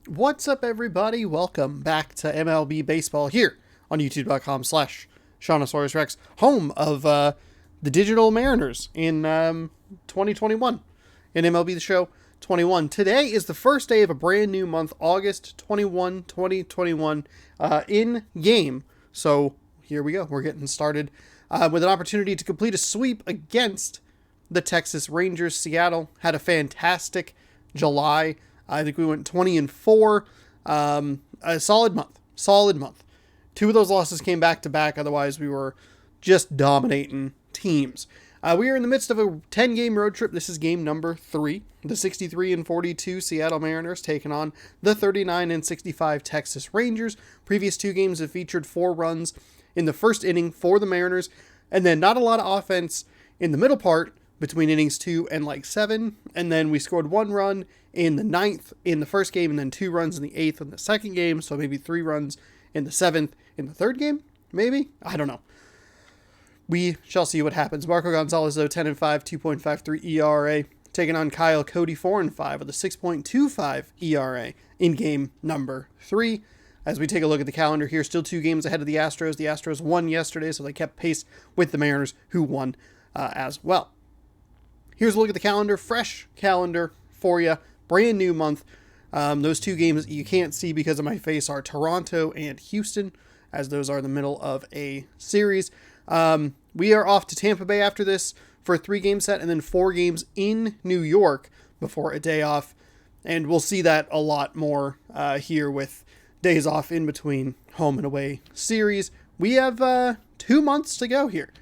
What's up, everybody? Welcome back to MLB Baseball here on youtube.com/Shaunosaurus Rex, home of the Digital Mariners in 2021, in MLB The Show 21. Today is the first day of a brand new month, August 21, 2021, in game. So here we go. We're getting started with an opportunity to complete a sweep against the Texas Rangers. Seattle had a fantastic July. I think we went 20-4. A solid month. Two of those losses came back to back. Otherwise, we were just dominating teams. We are in the midst of a 10-game road trip. This is game number 3. The 63-42 Seattle Mariners taking on the 39-65 Texas Rangers. Previous 2 games have featured 4 runs in the first inning for the Mariners, and then not a lot of offense in the middle part between innings 2 and 7, and then we scored 1 run in the 9th in the first game, and then 2 runs in the 8th in the second game, so maybe 3 runs in the 7th in the third game, maybe? I don't know. We shall see what happens. Marco Gonzalez, though, 10-5, 2.53 ERA, taking on Kyle Cody, 4-5, with a 6.25 ERA in game number 3. As we take a look at the calendar here, still 2 games ahead of the Astros. The Astros won yesterday, so they kept pace with the Mariners, who won as well. Here's a look at the calendar, fresh calendar for you, brand new month. Those 2 games you can't see because of my face are Toronto and Houston, as those are the middle of a series. We are off to Tampa Bay after this for a 3-game set, and then 4 games in New York before a day off. And we'll see that a lot more here with days off in between home and away series. We have 2 months to go here.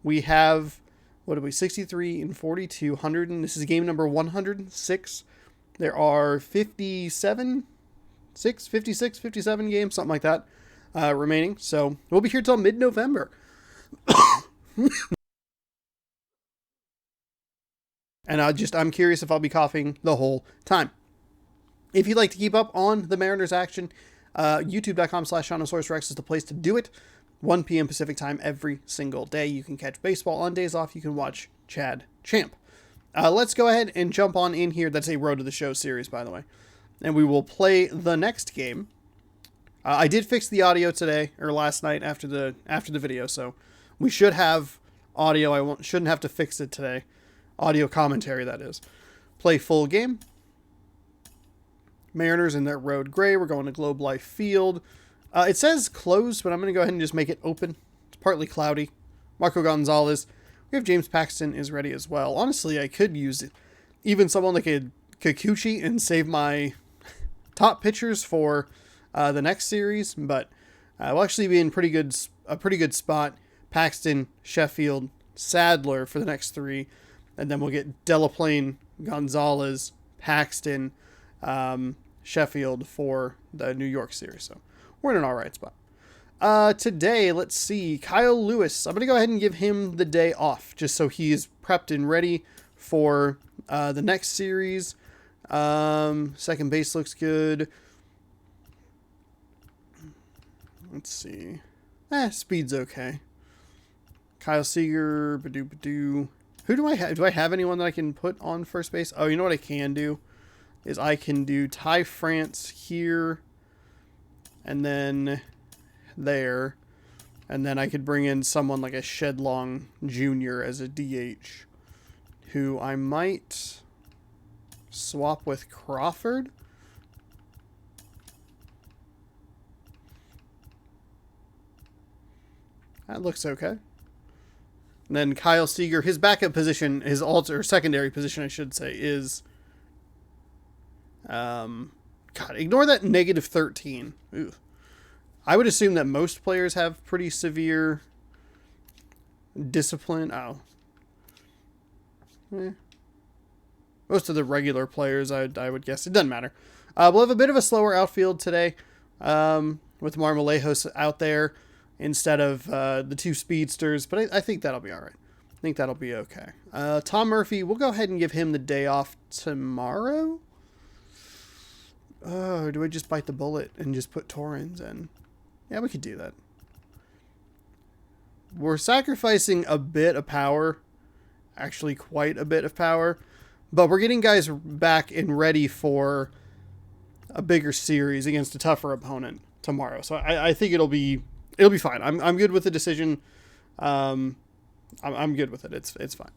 We have... 63-42, 100, and this is game number 106. There are 57 games, something like that, remaining. So we'll be here till mid-November. And I'm curious if I'll be coughing the whole time. If you'd like to keep up on the Mariners action, youtube.com/Shaunosaurus Rex is the place to do it. 1 p.m. Pacific time every single day. You can catch baseball on days off. You can watch Chad Champ. Let's go ahead and jump on in here. That's a Road to the Show series, by the way. And we will play the next game. I did fix the audio today, or last night after the video, so we should have audio. Shouldn't have to fix it today. Audio commentary, that is. Play full game. Mariners in their road gray. We're going to Globe Life Field. It says closed, but I'm going to go ahead and just make it open. It's partly cloudy. Marco Gonzalez. We have James Paxton is ready as well. Honestly, I could use it. Even someone like a Kikuchi and save my top pitchers for the next series, but we'll actually be in a pretty good spot. Paxton, Sheffield, Sadler for the next 3, and then we'll get Delaplane, Gonzalez, Paxton, Sheffield for the New York series. So we're in an all right spot. Today, let's see, Kyle Lewis. I'm going to go ahead and give him the day off just so he's prepped and ready for the next series. Second base looks good. Let's see. Speed's okay. Kyle Seeger, Badoo. Who do I have? Do I have anyone that I can put on first base? Oh, you know what I can do? Is I can do Ty France here. And then there. And then I could bring in someone like a Shedlong Jr. as a DH. Who I might swap with Crawford. That looks okay. And then Kyle Seager, his backup position, his secondary position, I should say, is... God, ignore that -13. Ooh. I would assume that most players have pretty severe discipline. Oh. Most of the regular players, I would guess. It doesn't matter. We'll have a bit of a slower outfield today with Marmolejos out there instead of the 2 speedsters, but I think that'll be all right. I think that'll be okay. Tom Murphy, we'll go ahead and give him the day off tomorrow. Oh, do I just bite the bullet and just put Torrens in? Yeah, we could do that. We're sacrificing a bit of power. Actually, quite a bit of power. But we're getting guys back and ready for a bigger series against a tougher opponent tomorrow. So I think it'll be fine. I'm good with the decision. I'm good with it. It's fine.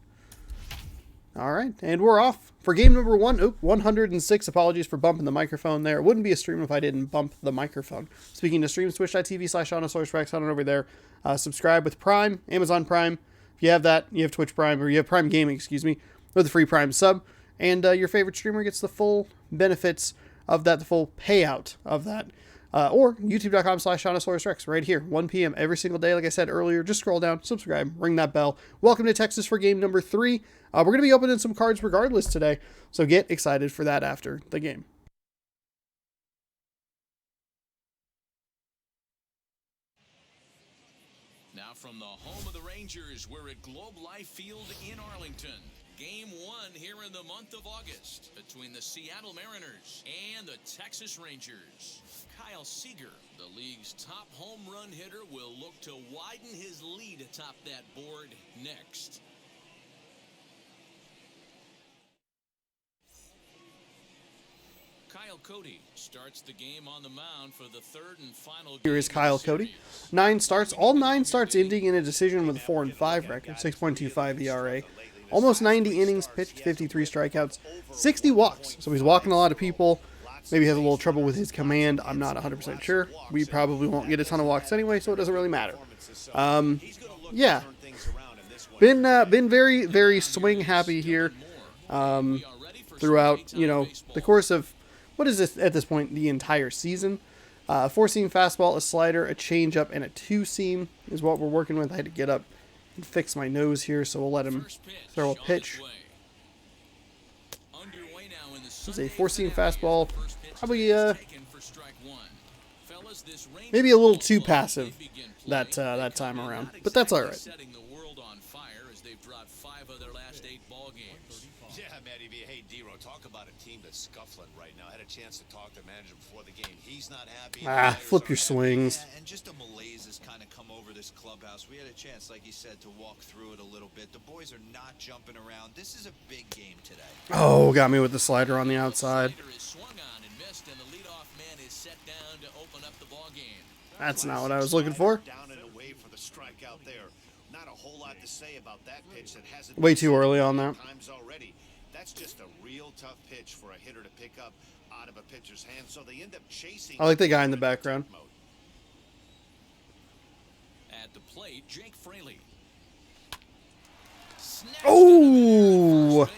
All right, and we're off for game number 106. Apologies for bumping the microphone there. It wouldn't be a stream if I didn't bump the microphone. Speaking to streams, twitch.tv/ShaunaSaurusRex. Head on over there. Subscribe with Prime, Amazon Prime. If you have that, you have Twitch Prime, or you have Prime Gaming, excuse me, with a free Prime sub. And your favorite streamer gets the full benefits of that, the full payout of that. Or youtube.com/ShaunaSaurusRex right here, 1 p.m. every single day. Like I said earlier, just scroll down, subscribe, ring that bell. Welcome to Texas for game number 3. We're going to be opening some cards regardless today, so get excited for that after the game. Now from the home of the Rangers, we're at Globe Life Field in Arlington. Game 1 here in the month of August between the Seattle Mariners and the Texas Rangers. Kyle Seeger, the league's top home run hitter, will look to widen his lead atop that board next. Kyle Cody starts the game on the mound for the third and final game. Here is Kyle Cody. 9 starts, all 9 starts ending in a decision with a 4-5 record, 6.25 ERA. Almost 90 innings pitched, 53 strikeouts, 60 walks. So he's walking a lot of people. Maybe has a little trouble with his command. I'm not 100% sure. We probably won't get a ton of walks anyway, so it doesn't really matter. Yeah. Been very, very swing happy here throughout, the course of, what is this at this point, the entire season. 4-seam fastball, a slider, a changeup, and a 2-seam is what we're working with. I had to get up and fix my nose here, so we'll let him throw a pitch. This is a 4-seam fastball, probably maybe a little too passive that time around, but that's all right. Chance to talk to the manager before the game. He's not happy. Flip your swings. And just a malaise has kind of come over this clubhouse. We had a chance, like you said, to walk through it a little bit. The boys are not jumping around. This is a big game today. Oh, got me with the slider on the outside. That's not what I was looking for. Way too early on that. That's just a real tough pitch for a hitter to pick up out of a pitcher's hand, so they end up chasing. I like the guy in the background. At the plate, Jake Fraley. Oh!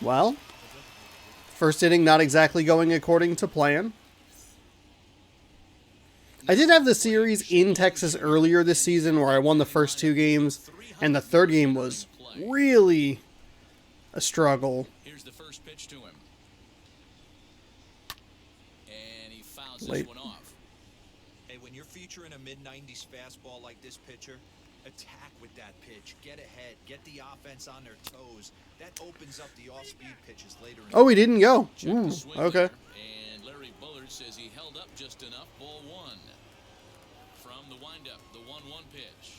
Well, first inning not exactly going according to plan. I did have the series in Texas earlier this season where I won the first 2 games, and the third game was really a struggle. Here's the first pitch to him. And he fouls Late. this one off. Hey, when you're featuring a mid-90s fastball like this pitcher, attack with that pitch. Get ahead. Get the offense on their toes. That opens up the off-speed pitches later. Oh, he didn't go. Ooh, okay. And Larry Bullard says he held up just enough. Ball 1. From the windup, the 1-1 pitch.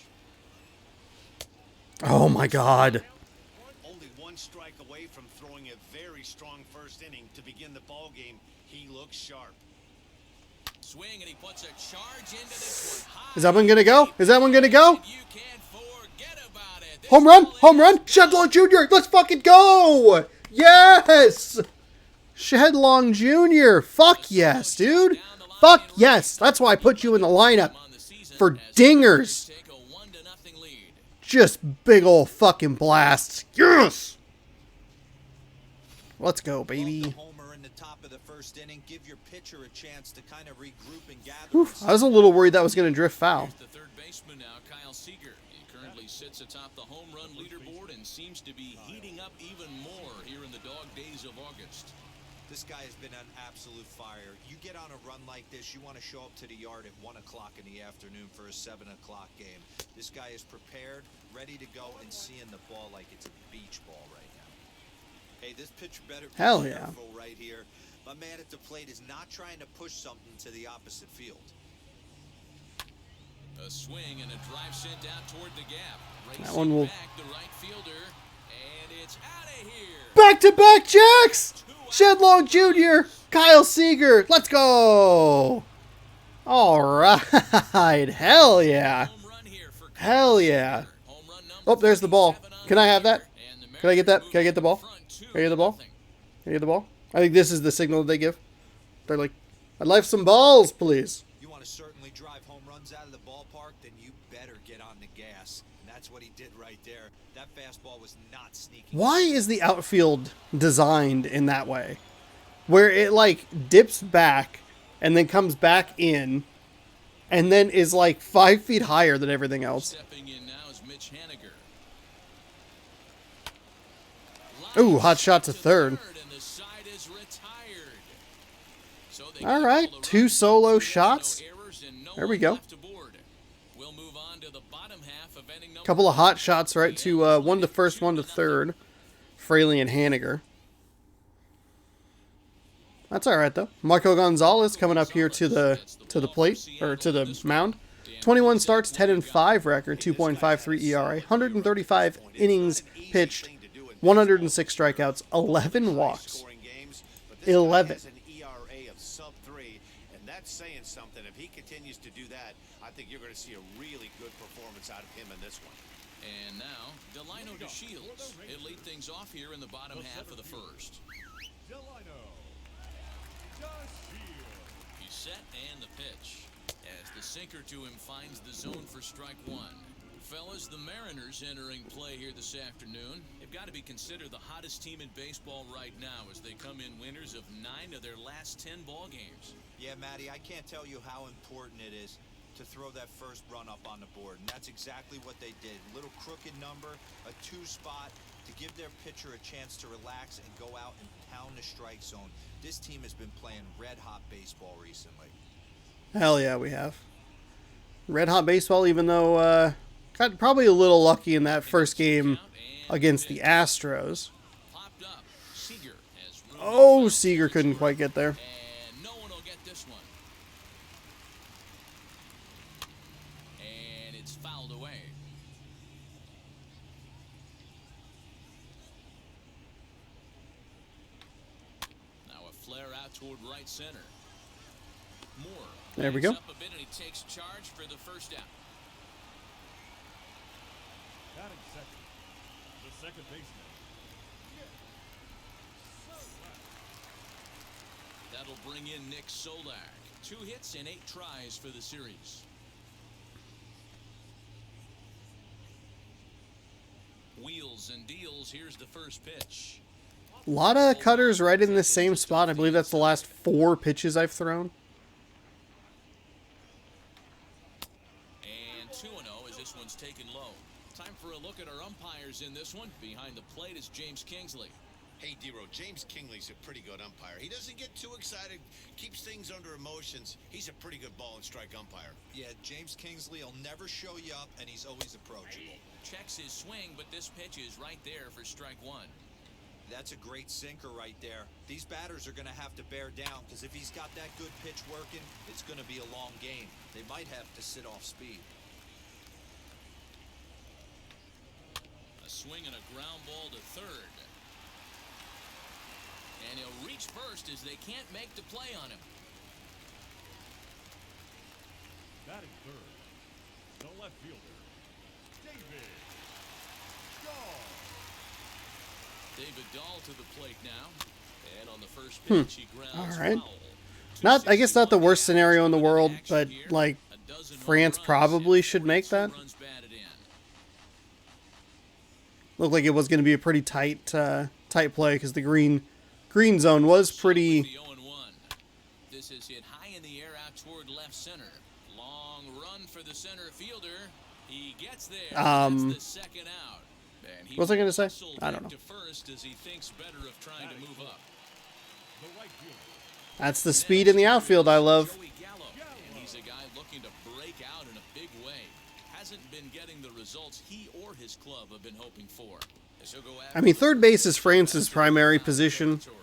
Oh my God. Only 1 strike away from throwing a very strong first inning to begin the ball game. He looks sharp. Swing, and he puts a charge into this one. Is that one gonna go? Is that one gonna go? You can't forget about it. Home run! Home run! Shedlong Jr. Let's fucking go! Yes! Shedlong Jr. Fuck yes, dude. Fuck yes. That's why I put you in the lineup. For dingers. Just big ol' fucking blasts. Yes! Let's go, baby. Oof, I was a little worried that was going to drift foul. The third baseman now, Kyle Seeger. He currently sits atop the home run leaderboard and seems to be heating up even more here in the dog days of August. This guy has been an absolute fire. You get on a run like this, you want to show up to the yard at 1 o'clock in the afternoon for a 7 o'clock game. This guy is prepared, ready to go, and seeing the ball like it's a beach ball right now. Hey, this pitcher better be careful right here. My man at the plate is not trying to push something to the opposite field. A swing and a drive sent out toward the gap. That one will. Back the right fielder, and it's out of here. Back-to-back jacks! Shedlong Jr., Kyle Seeger, let's go! All right, hell yeah. Home run here for Kyle Hell yeah. Seeger. Home run number Oh, there's the ball. 37 on Can I have the that? year, and the Can I get that? Mariners Can I get the ball? move front two Can I get the ball? to nothing. Can I get the ball? I think this is the signal that they give. They're like, I'd like some balls, please. You want to certainly drive home runs out of the ballpark, then you better get on the gas. And that's what he did right there. That fastball was not sneaking. Why is the outfield designed in that way? Where it like dips back and then comes back in and then is like 5 feet higher than everything else. Stepping in now is Mitch Haniger. Ooh, hot shot to third. And the side is retired. So they All get right, all the 2 runs, solo no shots. errors, and no There we one go. left aboard. We'll move on to the bottom half of inning number Couple of hot one. shots right to one to first, one to third. Fraley and Haniger. That's all right though. Marco Gonzalez coming up here to the plate or to the mound. 21 starts, 10-5 record, 2.53 ERA, 135 innings pitched, 106 strikeouts, 11 walks. 11. An ERA of sub 3, and that's saying something. If he continues to do that, I think you're going to see a really good performance out of him in this one. And now, Delino DeShields. He'll lead things off here in the bottom half of the first. He's set and the pitch. As the sinker to him finds the zone for strike one. Fellas, the Mariners entering play here this afternoon. They've got to be considered the hottest team in baseball right now as they come in winners of 9 of their last 10 ball games. Yeah, Matty, I can't tell you how important it is to throw that first run up on the board, and that's exactly what they did. Little crooked number, a 2 spot to give their pitcher a chance to relax and go out and pound the strike zone. This team has been playing red-hot baseball recently. Hell yeah, we have. Red hot baseball, even though got probably a little lucky in that first game against the Astros. Popped up. Seeger has room Oh, to Seeger couldn't quite get there. and no one will get this one. And it's fouled away. Now a flare out toward right center. Moore. There we backs go. Up a bit and he takes charge for the first out. Batting second, the second baseman. That'll bring in Nick Solak. 2 hits and 8 tries for the series. Wheels and deals. Here's the first pitch. A lot of cutters right in the same spot. I believe that's the last 4 pitches I've thrown. And 2-0 as this one's taken low. Time for a look at our umpires in this one. Behind the plate is James Kingsley. Hey, D-Row, James Kingley's a pretty good umpire. He doesn't get too excited, keeps things under emotions. He's a pretty good ball and strike umpire. Yeah, James Kingsley will never show you up, and he's always approachable. Checks his swing, but this pitch is right there for strike one. That's a great sinker right there. These batters are going to have to bear down, because if he's got that good pitch working, it's going to be a long game. They might have to sit off speed. A swing and a ground ball to third. And he'll reach first as they can't make the play on him. Batting third, the left fielder, David Dahl. David Dahl to the plate now. And on the first pitch, he grounds All right. foul. I guess not the worst scenario in the world, but like A dozen France home runs probably and should make 42 that. runs batted in. Looked like it was going to be a pretty tight play because the green zone was pretty. The 0-1. This is hit high in the air out toward left center. Long run for the center fielder. He gets there. That's the second out. And he What was I gonna say? hustled I don't back know. to first as he thinks better of trying to move up. The right fielder, That's the speed in the outfield I love. Joey Gallo. And he's a guy looking to break out in a big way. Hasn't been getting the results he or his club have been hoping for. As he'll go after I mean, third base is the France's primary foul position, territory.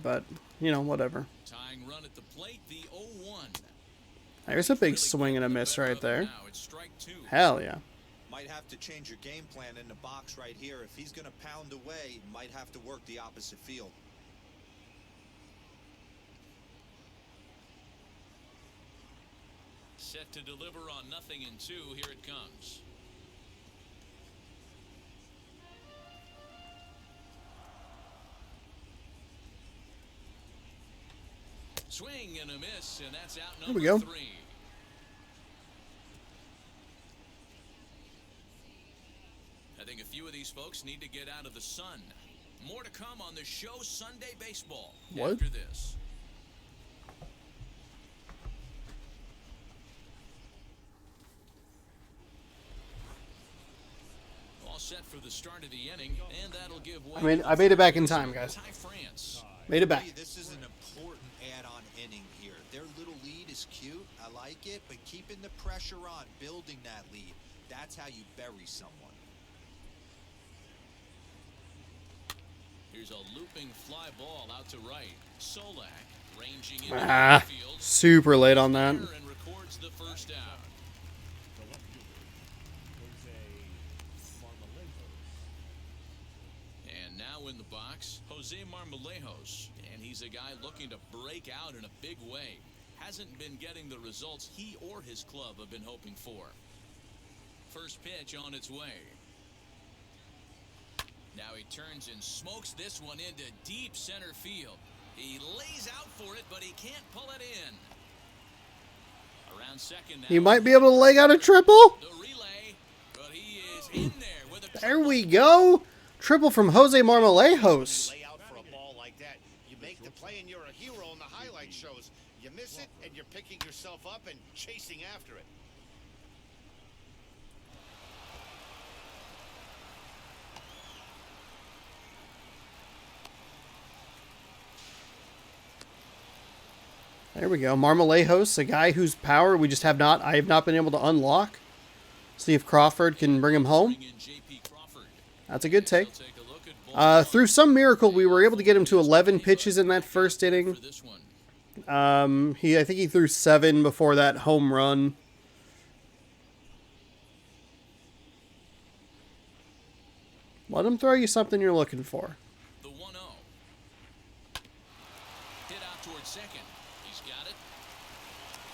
but you know, whatever. Tying run at the plate, the 0-1. There's a big swing and a miss right there. Now it's strike 2. Hell yeah. Might have to change your game plan in the box right here. If he's going to pound away, might have to work the opposite field. Set to deliver on 0-2. Here it comes. Swing and a miss, and that's out There we number go. 3. I think a few of these folks need to get out of the sun. More to come on the show Sunday Baseball What? after this. All set for the start of the inning, and that'll give way. I made it back in time, guys. Ty France. Made it back. Hey, this is an important add-on inning here. Their little lead is cute. I like it, but keeping the pressure on, building that lead, that's how you bury someone. Here's a looping fly ball out to right. Solak ranging into Ah, the field. super late on that. And records the first out. The left fielder, Jose Marmolejo. And now in the box, Jose Marmolejos. And he's a guy looking to break out in a big way. Hasn't been getting the results he or his club have been hoping for. First pitch on its way. Now he turns and smokes this one into deep center field. He lays out for it, but he can't pull it in. Around second now. He might be able to leg out a triple. The relay, but he is in there with a There we go. Triple from Jose Marmolejos. Lay out for a ball like that. You make the play and you're a hero in the highlight shows. You miss it and you're picking yourself up and chasing after it. There we go. Marmolejos, a guy whose power I have not been able to unlock. See if Crawford can bring him home. in J.P. Crawford. That's a good take. He'll take a look at ball Through some miracle, we were able to get him to 11 pitches in that first inning. for this one. I think he threw 7 before that home run. Let him throw you something you're looking for. The 1-0. Hit out towards second. He's got it.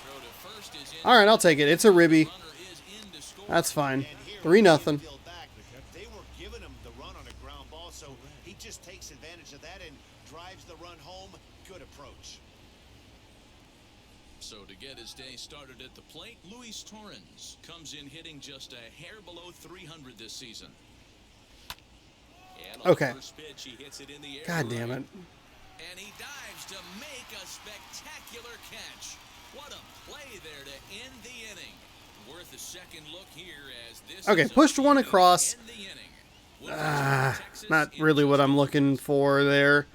Throw to first is in. All right, I'll take it. It's a ribby. Runner is in to score. That's fine. And here 3-0. field back, they were giving him the run on a ground ball, so he just takes advantage of that and drives the run home. Good approach. So to get his day started at the plate, Luis Torrens comes in hitting just a hair below 300 this season. And on Okay. the first pitch, he hits it in the air. God damn it. And he dives to make a spectacular catch. What a play there to end the inning. Worth a second look here as this Okay, is a pushed one way to across. end the inning. Texas Not in really what I'm looking for there.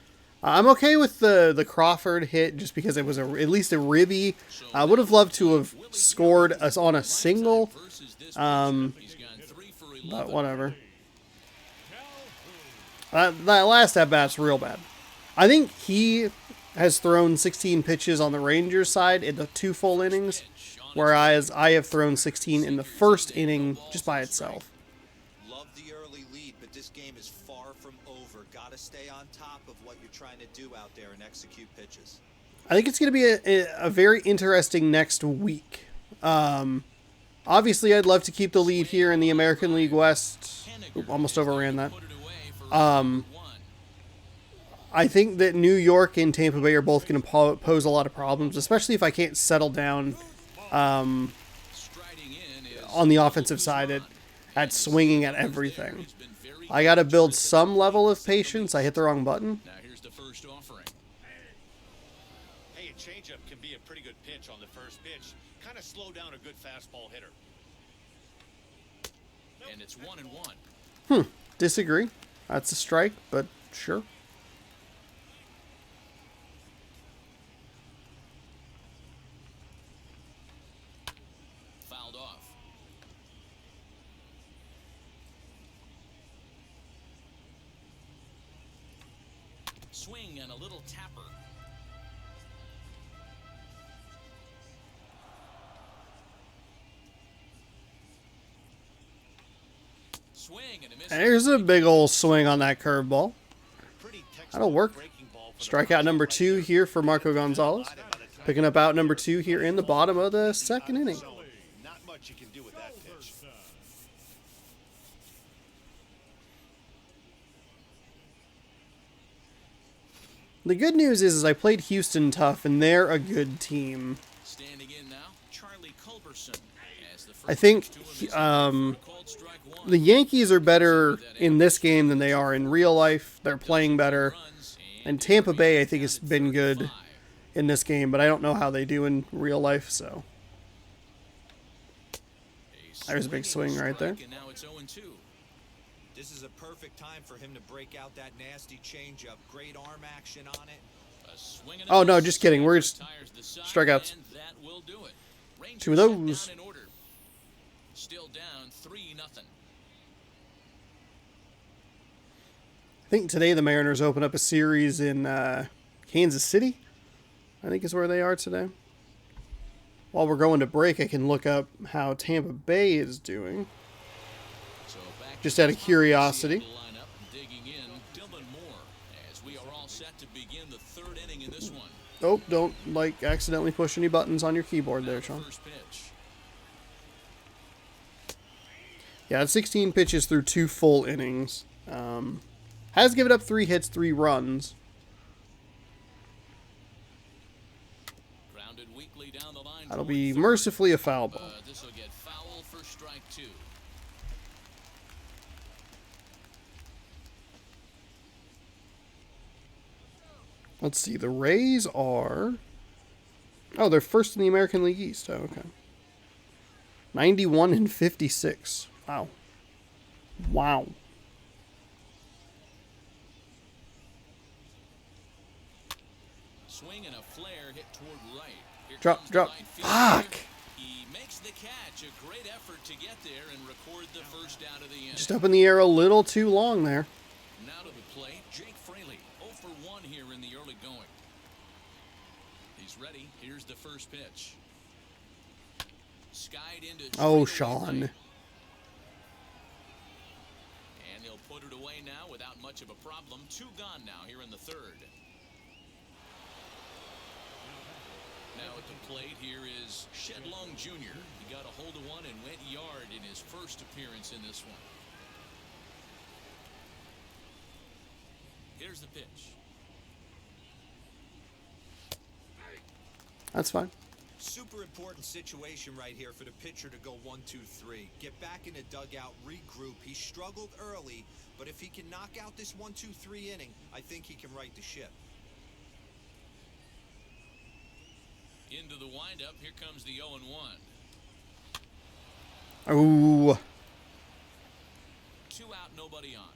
I'm okay with the Crawford hit just because it was at least a ribby. I would have loved to have scored us on a single, versus this but He's gone 3 for 11. whatever. That last at bat's real bad. I think he has thrown 16 pitches on the Rangers side in the 2 full innings, whereas I have thrown 16 in the first inning just by itself. Love the early lead, but this game is far from over. Got to stay on top of what you're trying to do out there and execute pitches. I think it's going to be a very interesting next week. Obviously, I'd love to keep the lead here in the American League West. Oop, almost overran that. Put it away for one. I think that New York and Tampa Bay are both going to pose a lot of problems, especially if I can't settle down Striding in is on the offensive side at swinging at everything. I got to build some level of patience. I hit the wrong button. now here's the first offering. Hey, a changeup can be a pretty good pitch on the first pitch. Kind of slow down a good fastball hitter. And it's 1-1. Disagree. That's a strike, but sure. Fouled off. Swing and a little tapper. swing and a miss. There's a big old swing on that curveball. Pretty That'll work. breaking ball for the Strikeout number 2 here for Marco Gonzalez. Picking up out number 2 here in the bottom of the second inning. zone. Not much you can do with that pitch. The good news is I played Houston tough, and they're a good team. Standing in now, Charlie Culberson. As the I first think pitch to him is called strike one. the Yankees are better in this game than they are in real life. They're playing better. Runs And Tampa Bay, I think, has been good in this game, but I don't know how they do in real life, so. There's a big swing right there. And now it's 0-2. This is a perfect time for him to break out that nasty changeup. Great arm action on it. A swing and Oh, no, miss. just kidding. We're just Tires the side, strikeouts. and that will do it. Rangers 2 of set those. down in order. Still down 3-0. I think today the Mariners open up a series in Kansas City, I think is where they are today. While we're going to break, I can look up how Tampa Bay is doing. So back Just to out of the curiosity. lineup, digging in, Dylan Moore, as we are all set to begin the third inning in this one. Oh, don't accidentally push any buttons on your keyboard there, Sean. First pitch. Yeah, it's 16 pitches through 2 full innings. Has given up 3 hits, 3 runs. Grounded weakly down the line. That'll toward be third. mercifully a foul ball. This will get foul for strike 2. Let's see, the Rays are... Oh, they're first in the American League East. Oh, okay. 91-56. Wow. Wow. Swing and a flare hit toward right. Here Drop, comes the drop. right fielder. Fuck! He makes the catch. A great effort to get there and record the first out of the inning. Just up in the air a little too long there. Now to the plate, Jake Fraley. 0 for 1 here in the early going. He's ready. Here's the first pitch. Skied into Oh, straightaway Sean. right. And he'll put it away now without much of a problem. 2 gone now here in the third. Now at the plate, here is Shedlong Jr. He got a hold of one and went yard in his first appearance in this one. Here's the pitch. That's fine. Super important situation right here for the pitcher to go 1-2-3. Get back in the dugout, regroup. He struggled early, but if he can knock out this 1-2-3 inning, I think he can right the ship. Into the windup, here comes the 0-1. Oh. 2 out, nobody on.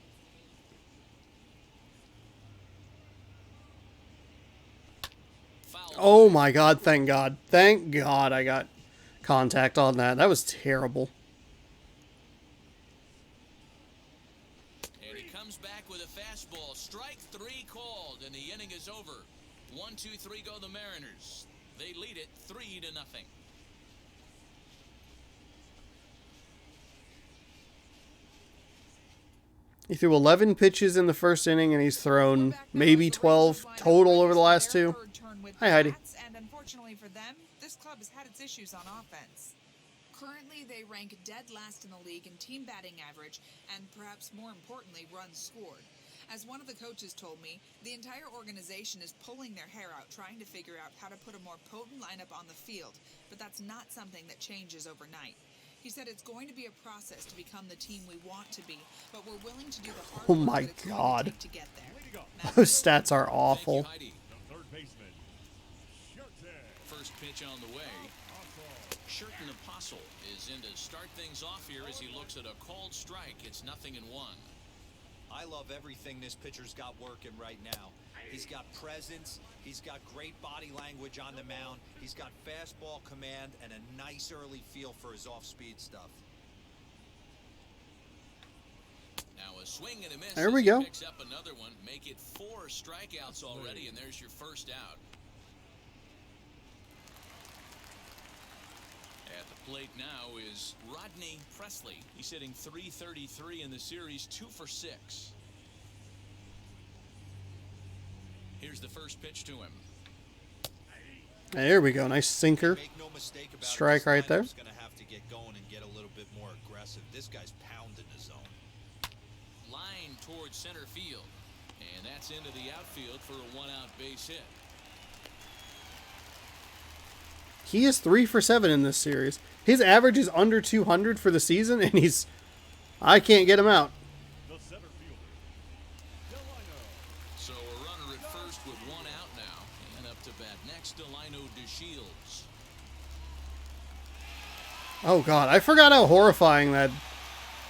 Foul Oh away. my God, thank God. Thank God I got contact on that. That was terrible. And he comes back with a fastball. Strike 3 called, and the inning is over. 1-2-3 go the Mariners. They lead it 3-0. He threw 11 pitches in the first inning, and he's thrown maybe 12 total over the last 2. Hi, Heidi. And unfortunately for them, this club has had its issues on offense. Currently, they rank dead last in the league in team batting average and, perhaps more importantly, runs scored. As one of the coaches told me, the entire organization is pulling their hair out trying to figure out how to put a more potent lineup on the field, but that's not something that changes overnight. He said it's going to be a process to become the team we want to be, but we're willing to do the hard Oh work my that it's going God. to take to get there. Those stats are Thank awful. you, Heidi. The third baseman, Scherzer. First pitch on the way. Sherton Apostle is in to start things off here as he looks at a called strike. It's 0-1. I love everything this pitcher's got working right now. He's got presence, he's got great body language on the mound, he's got fastball command and a nice early feel for his off-speed stuff. Now a swing and a miss. There as we he go. Picks up another one. Make it 4 strikeouts already, and there's your first out. At the plate now is Rodney Presley. He's hitting .333 in the series, 2 for 6. Here's the first pitch to him. There we go. Nice sinker. Make no mistake about it, Strike this right there. lineup's gonna have to get going and get a little bit more aggressive. This guy's pounding the zone. Line towards center field. And that's into the outfield for a 1-out base hit. He is 3 for 7 in this series. His average is under 200 for the season, and I can't get him out. The center fielder, Delino. So a runner at first with 1 out now. And up to bat next, Delino DeShields. Oh, God. I forgot how horrifying that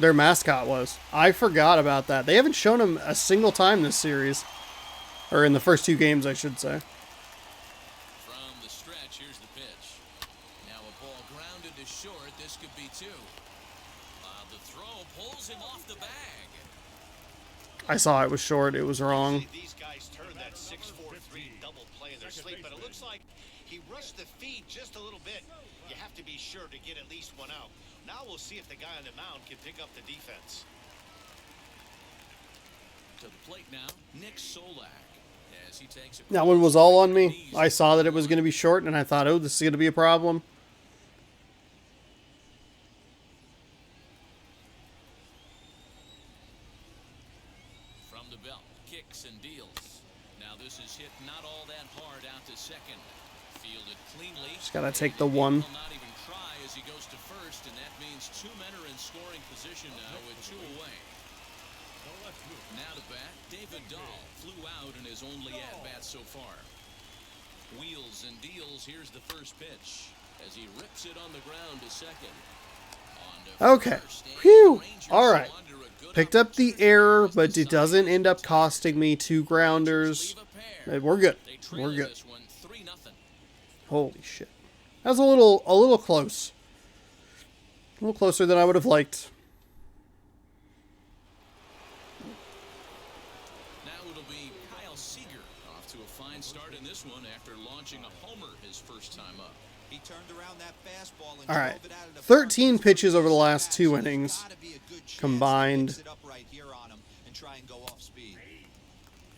their mascot was. I forgot about that. They haven't shown him a single time this series. Or in the first 2 games, I should say. From the stretch, here's the pitch. Now a ball grounded to short. This could be 2. The throw pulls him off the bag. I saw it was short. It was wrong. These guys turned that 6-4-3 double play in their sleep, but it looks like he rushed the feed just a little bit. You have to be sure to get at least 1 out. Now we'll see if the guy on the mound can pick up the defense. To the plate now, Nick Solak. As he takes a That one was all on me. I saw that it was going to be short, and I thought, oh, this is going to be a problem. From the belt, kicks and deals. Now this is hit not all that hard out to second. Fielded cleanly. Just got to take the 1. Will not even try as he goes to first, and that means 2 men are in scoring position now with 2 away. Now to bat, David Dahl flew out in his only at-bat so far. Wheels and deals. Here's the first pitch as he rips it on the ground to second. On to Okay. first, and Whew. Rangers All go right. under a good Picked up the error, opportunity but to it doesn't end up costing me 2 grounders. leave a pair. We're good. They trail We're good. this one 3-0. Holy shit. That was a little close. A little closer than I would have liked. Now it'll be Kyle Seeger off to a fine start in this one after launching a homer his first time up. He turned around that fastball and All right. drove it out of the 13 front. pitches over the last 2 So there's innings gotta be a good chance combined. he picks it up right here on him and try and go off speed.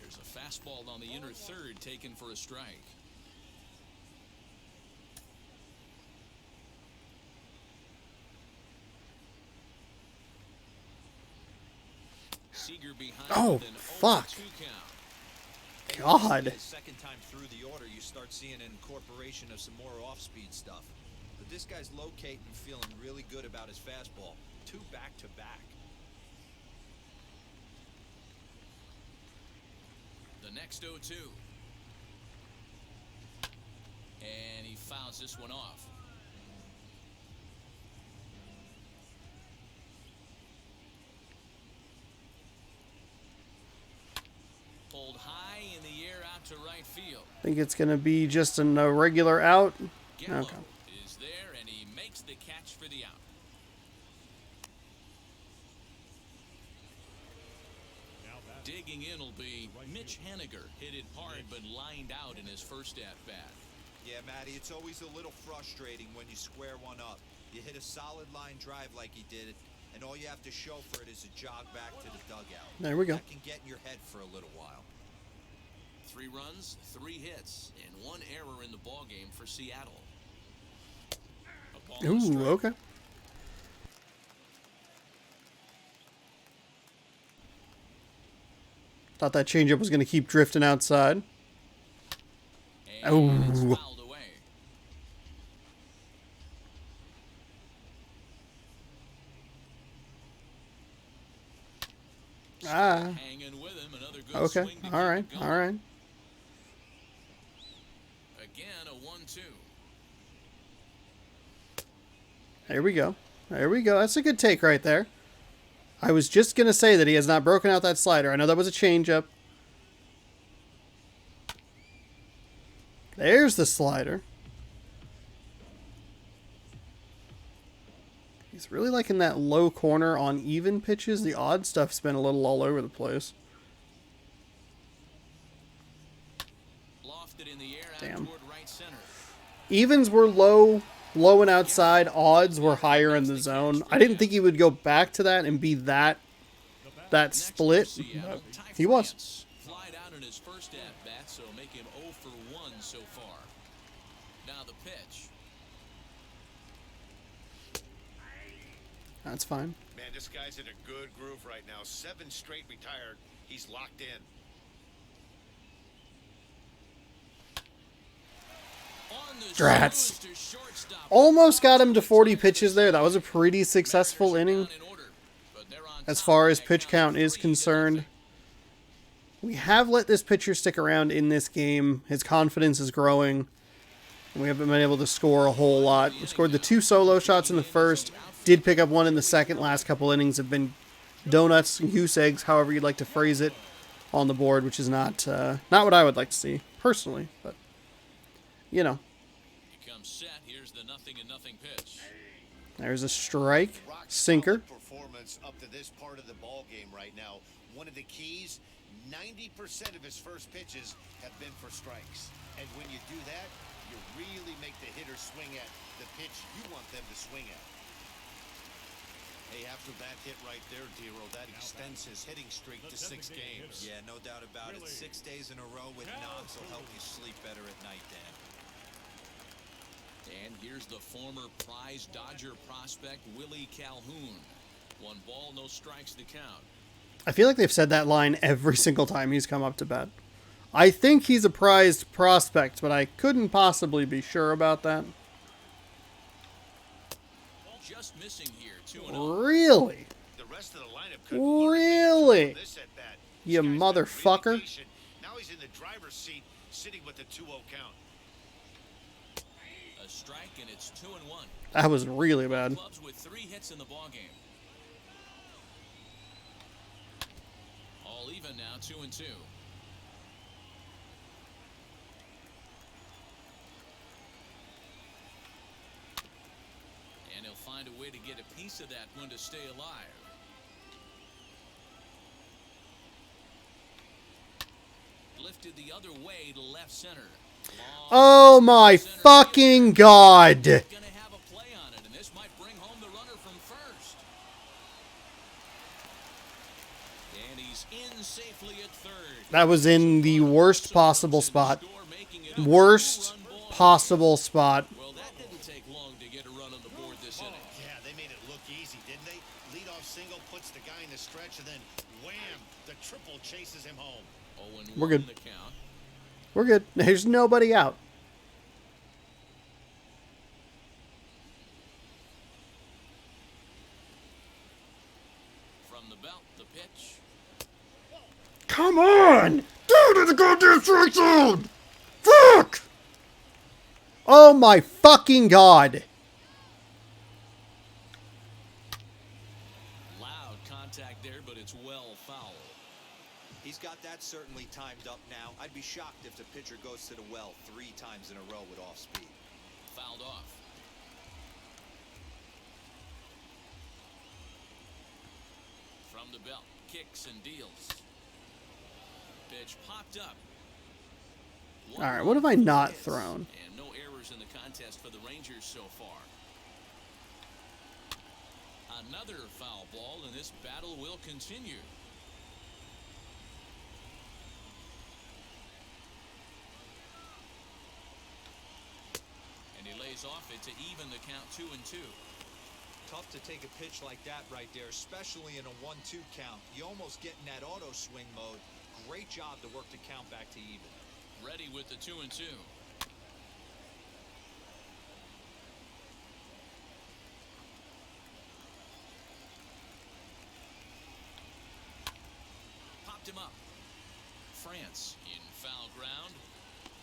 Here's a fastball on the inner third taken for a strike. Seeger behind Oh, with an fuck. 0-2 count. God. The second time through the order, you start seeing an incorporation of some more off-speed stuff. But this guy's locating and feeling really good about his fastball. 2 back-to-back. The next 0-2. And he fouls this one off. Pulled high in the air out to right field. Think it's going to be just a regular out. Gallo Okay. is there, and he makes the catch for the out. Digging in will be Mitch Haniger. Hit it hard, but lined out in his first at-bat. Yeah, Matty, it's always a little frustrating when you square one up. You hit a solid line drive like he did, and all you have to show for it is a jog back to the dugout. There we go. That can get in your head for a little while. 3 runs, 3 hits, and 1 error in the ballgame for Seattle. A ball and a Ooh, strike. okay. Thought that changeup was going to keep drifting outside. And it's Ooh. fouled away. Ah. Hanging with him, another good Okay. swing to All keep right. it going. All right. Again, a 1-2. There we go. There we go. That's a good take right there. I was just going to say that he has not broken out that slider. I know that was a changeup. There's the slider. He's really liking that low corner on even pitches. The odd stuff's been a little all over the place. Lofted in the air out Damn. toward right center. Evens were low low and outside odds were higher in the zone. I didn't think he would go back to that and be that split. But he was. Flied out in his first at bat, so make him 0 for 1 so far. Now the pitch. That's fine. Man, this guy's in a good groove right now. 7 straight retired. He's locked in. Drats. Almost got him to 40 pitches there. That was a pretty successful inning as far as pitch count is concerned. We have let this pitcher stick around in this game. His confidence is growing. And we haven't been able to score a whole lot. We scored the 2 solo shots in the first. Did pick up 1 in the second. Last couple innings have been donuts and goose eggs, however you'd like to phrase it, on the board, which is not what I would like to see, personally. But, you know. Set. Here's the 0-0 pitch. There's a strike. Sinker. Performance up to this part of the ball game right now. One of the keys, 90% of his first pitches have been for strikes. And when you do that, you really make the hitter swing at the pitch you want them to swing at. Hey, after that hit right there, Dero, that extends his hitting streak to 6 games. Yeah, no doubt about it. 6 days in a row with knocks will help you sleep better at night, Dan. And here's the former prize Dodger prospect, Willie Calhoun. 1 ball, no strikes to count. I feel like they've said that line every single time he's come up to bat. I think he's a prized prospect, but I couldn't possibly be sure about that. Just missing here, 2-0. Really? The rest of the lineup Really? this at bat. You This guy's been motherfucker. really patient. Now he's in the driver's seat, sitting with the 2-0 count. A strike, and it's 2-1. That was really bad. Clubs with 3 hits in the ballgame. All even now, 2-2. And he'll find a way to get a piece of that one to stay alive. Lifted the other way to left center. Oh my fucking god. Gonna have a play on it, and this might bring home the runner from first. And he's in safely at third. That was in the worst possible spot. Worst possible spot. Well, that didn't take long to get a run on the board this inning. Yeah, they made it look easy, didn't they? Leadoff single puts the guy in the stretch, and then wham, the triple chases him home. 0-1 We're good. in the count. We're good. There's nobody out. From the belt, the pitch. Come on! Dude, in the goddamn strike zone! Fuck! Oh my fucking god. Loud contact there, but it's well foul. He's got that certainly timed up now. I'd be shocked if the pitcher goes to the well 3 times in a row with off speed. Fouled off. From the belt, kicks and deals. Pitch popped up. Alright, what have I not thrown? And no errors in the contest for the Rangers so far. Another foul ball, and this battle will continue. And he lays off it to even the count 2-2. Tough to take a pitch like that right there, especially in a 1-2 count. You almost get in that auto swing mode. Great job to work the count back to even. Ready with the 2-2. Popped him up. France in foul ground.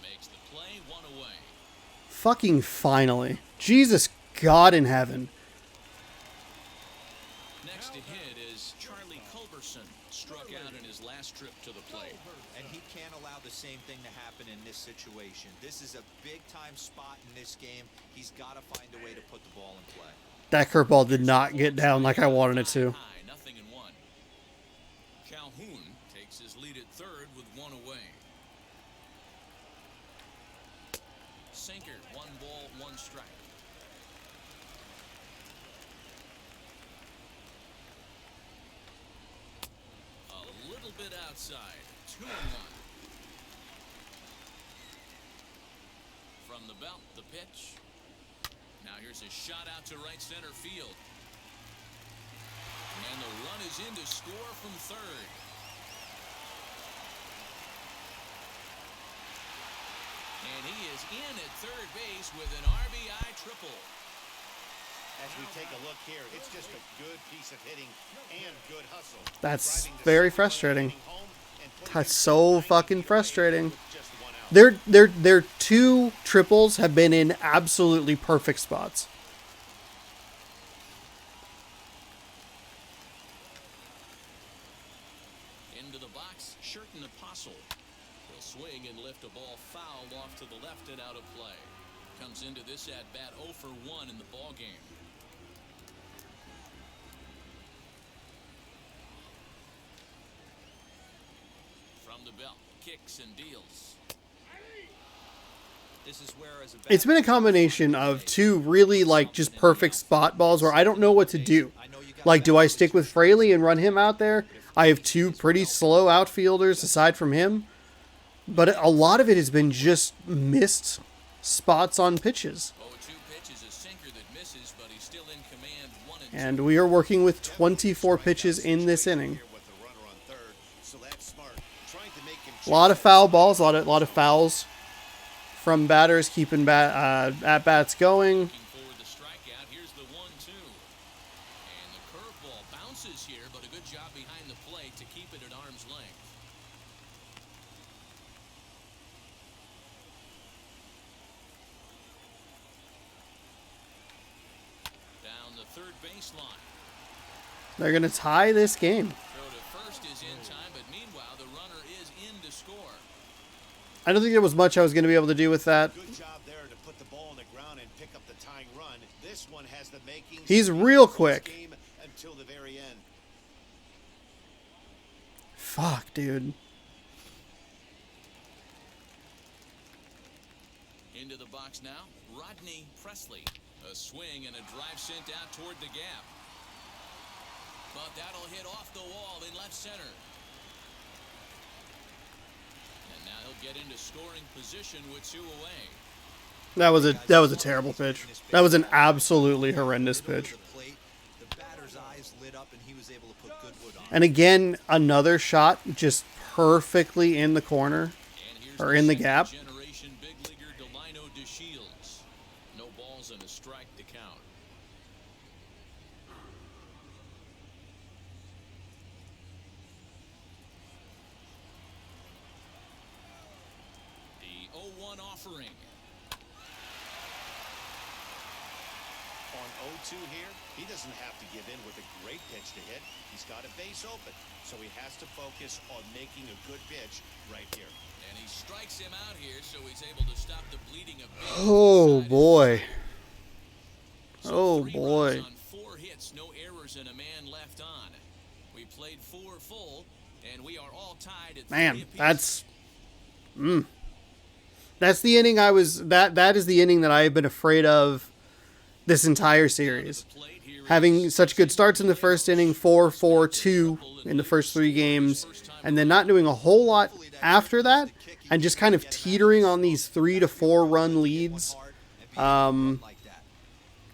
Makes the play, 1 away. Fucking finally. Jesus God in heaven. Next to hit is Charlie Culberson. Struck out in his last trip to the plate. And he can't allow the same thing to happen in this situation. This is a big-time spot in this game. He's got to find a way to put the ball in play. That curveball did not get down like I wanted it to. High, 0-1. Calhoun takes his lead at third with 1 away. Sinker, 1 ball, 1 strike. it outside. 2-1. From the belt, the pitch. Now here's a shot out to right center field. And the run is in to score from third. And he is in at third base with an RBI triple. As we take a look here, it's just a good piece of hitting and good hustle. That's very frustrating. That's so fucking frustrating. Their two triples have been in absolutely perfect spots. Into the box, Shirton Apostle. He'll swing and lift a ball foul off to the left and out of play. Comes into this at bat 0 for 1 in the ball game. From the belt, kicks and deals. This is where, as a It's been a combination of two really like just perfect spot balls where I don't know what to do. Like, do I stick with Fraley and run him out there? I have two pretty slow outfielders aside from him. But a lot of it has been just missed spots on pitches. 0-2 pitch is a sinker that misses, but he's still in command. 1-2. And we are working with 24 pitches in this inning. A lot of foul balls, a lot of fouls from batters, keeping at-bats going. Looking for the strikeout. Here's the 1-2. And the curveball bounces here, but a good job behind the plate to keep it at arm's length. Down the third baseline. They're going to tie this game. Throw to first is in time, but meanwhile the runner is in to score. I don't think there was much I was going to be able to do with that. Good job there to put the ball on the ground and pick up the tying run. This one has the makings. He's real quick. Game until the very end. Fuck, dude. Into the box now, Rodney Presley. A swing and a drive sent out toward the gap. But that'll hit off the wall in left center. And now he'll get into scoring position with 2 away. That was a terrible pitch. That was an absolutely horrendous pitch. The batter's eyes lit up and he was able to put Goodwood on. And again, another shot just perfectly in the corner And here's or in the second gap. generation big leaguer Delino DeShields. No balls and a strike to count. The 0-1 offering. On 0-2 here, he doesn't have to give in with a great pitch to hit. He's got a base open, so he has to focus on making a good pitch right here. And he strikes him out here, so he's able to stop the bleeding of Oh boy. So Oh 3 boy. runs on 4 hits, no errors, and a man left on. We played 4 full, and we are all tied at 3 Man, apiece. that's the inning that is the inning that I have been afraid of this entire series. Having such good starts in the first inning, 4-4-2 in the first 3 games, and then not doing a whole lot after that, and just kind of teetering on these 3 to 4 run leads. Yeah.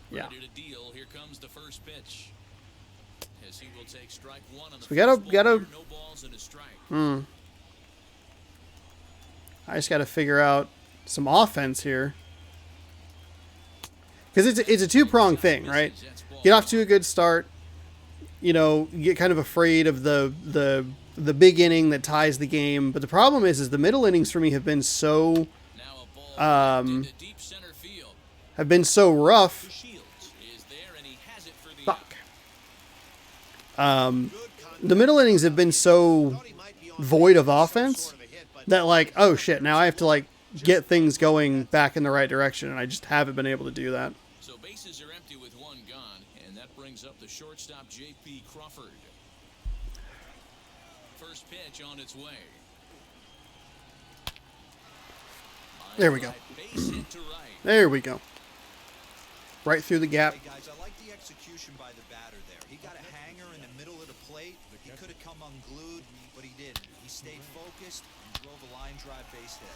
Ready to deal. Here comes the first pitch. As he will take strike 1 on the So we gotta- fastball gotta- here, no balls and a strike. I just got to figure out some offense here. Because it's a two-pronged thing, right? Get off to a good start, you know, you get kind of afraid of the big inning that ties the game. But the problem is the middle innings for me have been so Now a ball into deep center field. rough. Shields is there, and he has it for the Fuck. The middle innings have been so void of offense that like, oh shit, now I have to like get things going back in the right direction, and I just haven't been able to do that. So bases are empty with 1 gone, and that brings up the shortstop J.P. Crawford. First pitch on its way. There we go. Base hit to right. There we go. Right through the gap. Hey guys, I like the execution by the batter there. He got a hanger in the middle of the plate. He could have come unglued, but he didn't. stayed focused and drove a line drive base hit.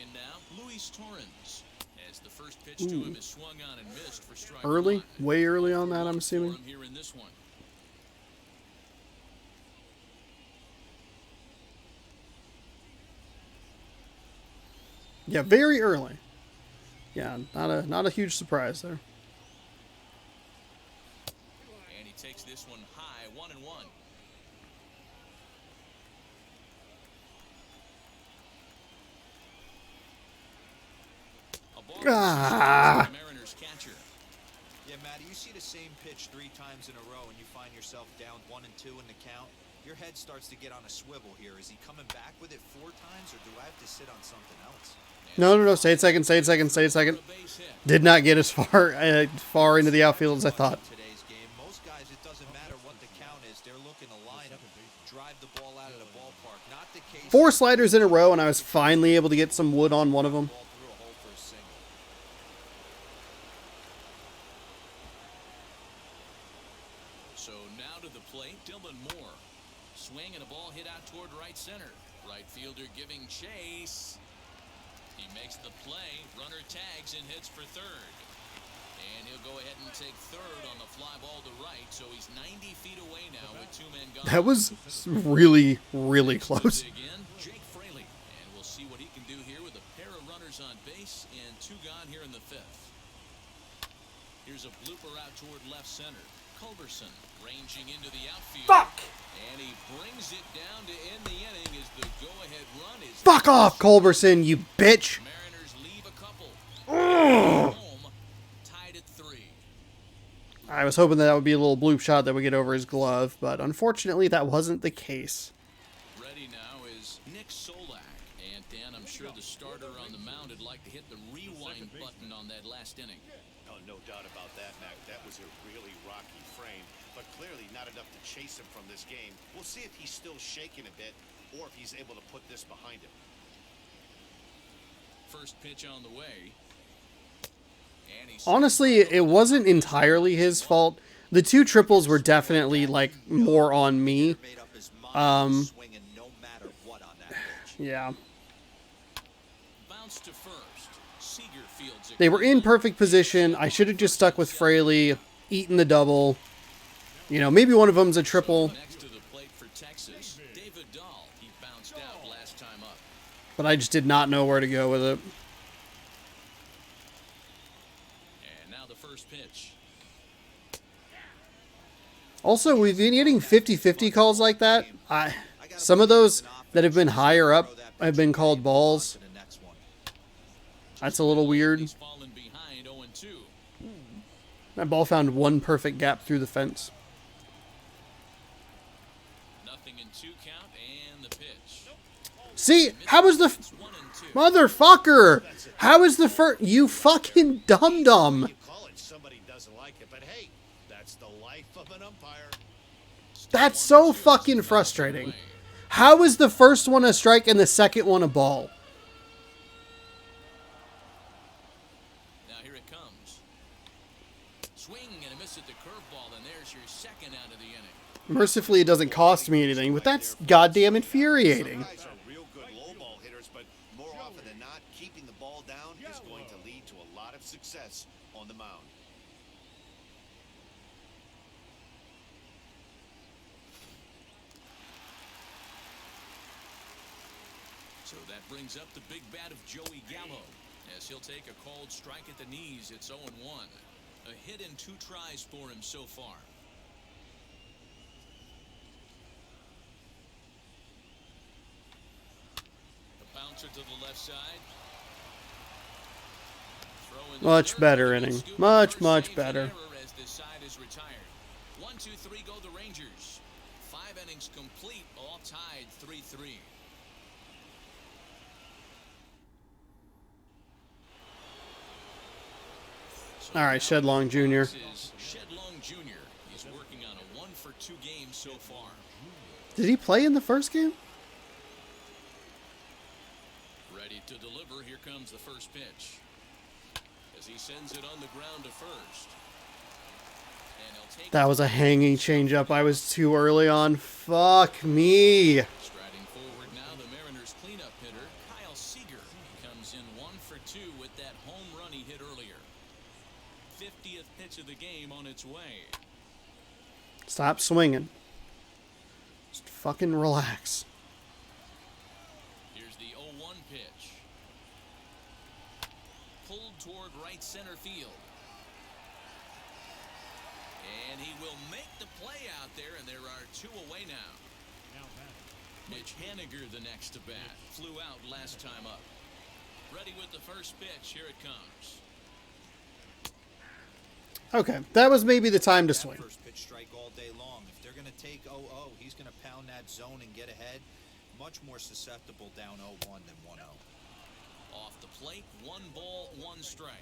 In now, Luis Torrens. As the first pitch to him is swung on and missed for strike Early? one. Way early on that, I'm For assuming. him here in this one. Yeah, very early. Yeah, not a huge surprise there. And he takes this one high, 1-1. A ball Ah. the Mariners catcher. Yeah, Matty, you see the same pitch 3 times in a row and you find yourself down 1 and 2 in the count. Your head starts to get on a swivel here. Is he coming back with it 4 times, or do I have to sit on something else? No. Stay a second. Stay a second. Stay a second. Did not get as far into the outfield as I thought. Today's game, most guys, it doesn't matter what the count is. They're looking to line up, drive the ball out of the ballpark. Not the case. 4 sliders in a row, and I was finally able to get some wood on one of them. Ball through a hole for a single. So now to the plate, Dylan Moore. Swing and a ball hit out toward right center. Right fielder giving chase. He makes the play. Runner tags and hits for third. And he'll go ahead and take third on the fly ball to right. So he's 90 feet away now with 2 men gone. That was really, really close. Again, Jake Fraley. And we'll see what he can do here with a pair of runners on base and 2 gone here in the 5th. Here's a blooper out toward left center. Culberson ranging into the outfield. Fuck! And he brings it down to end the inning as the go-ahead run is... Fuck off, Culberson, you bitch! Mariners leave a couple. Home, tied at 3. I was hoping that would be a little bloop shot that would get over his glove, but unfortunately that wasn't the case. Ready now is Nick Solak. And Dan, I'm sure the starter on the mound would like to hit the rewind button on that last inning. Oh, no doubt about that, Mac. That was a really rocky frame, but clearly not enough to chase him from this game. We'll see if he's still shaking a bit or if he's able to put this behind him. First pitch on the way. And he's Honestly, it wasn't entirely his fault. The 2 triples were definitely, like, more on me. Made up his mind swinging no matter what on that pitch. Yeah. bounce to first. Seeger fields it. They were in perfect position. I should have just stuck with Fraley, eaten the double. You know, maybe one of them's a triple, Next to the plate for Texas, David Dahl. He bounced out last time up. but I just did not know where to go with it. And now the first pitch. Also, we've been getting 50-50 calls like that. Some of those that have been higher up have been called balls. To the next one. That's a little weird. He's fallen behind 0-2. That ball found one perfect gap through the fence. Nothing in 2 count and the pitch. See, how was the... It's 1-2. Motherfucker! How is the first... You fucking dum-dum! You call it, somebody doesn't like it, but hey, that's the life of an umpire. That's so fucking frustrating. How is the first one a strike and the second one a ball? Now here it comes. Swing and a miss at the curveball, and there's your second out of the inning. Mercifully, it doesn't cost me anything, but that's goddamn infuriating. Some guys are real good low ball hitters, but more often than not, keeping the ball down is going to lead to a lot of success on the mound. So that brings up the big bat of Joey Gallo. As he'll take a called strike at the knees, it's 0-1. A hit in 2 tries for him so far. A bouncer to the left side. Throw in the Much third, better and inning. scoop Much, for much saves better. and error as this side is retired. 1, 2, 3 go the Rangers. 5 innings complete, all tied 3-3. All right, Shedlong Jr. This is Shedlong Jr. He's working on a 1-for-2 game so far. Did he play in the first game? Ready to deliver. Here comes the first pitch. as he sends it on the ground to first. And he'll take That was a hanging changeup. I was too early on. Fuck me. Striding forward now, the Mariners' cleanup hitter, Kyle Seeger, comes in 1 for 2 with that home run he hit earlier. 50th pitch of the game on its way. Stop swinging. Just fucking relax. Here's the 0-1 pitch. Pulled toward right center field. And he will make the play out there, and there are 2 away now. Mitch Haniger, the next to bat, flew out last time up. Ready with the first pitch. Here it comes. Okay, that was maybe the time to swing. First pitch strike all day long. If they're going to take 0-0, he's going to pound that zone and get ahead. Much more susceptible down 0-1 than 1-0. Off the plate, 1 ball, 1 strike.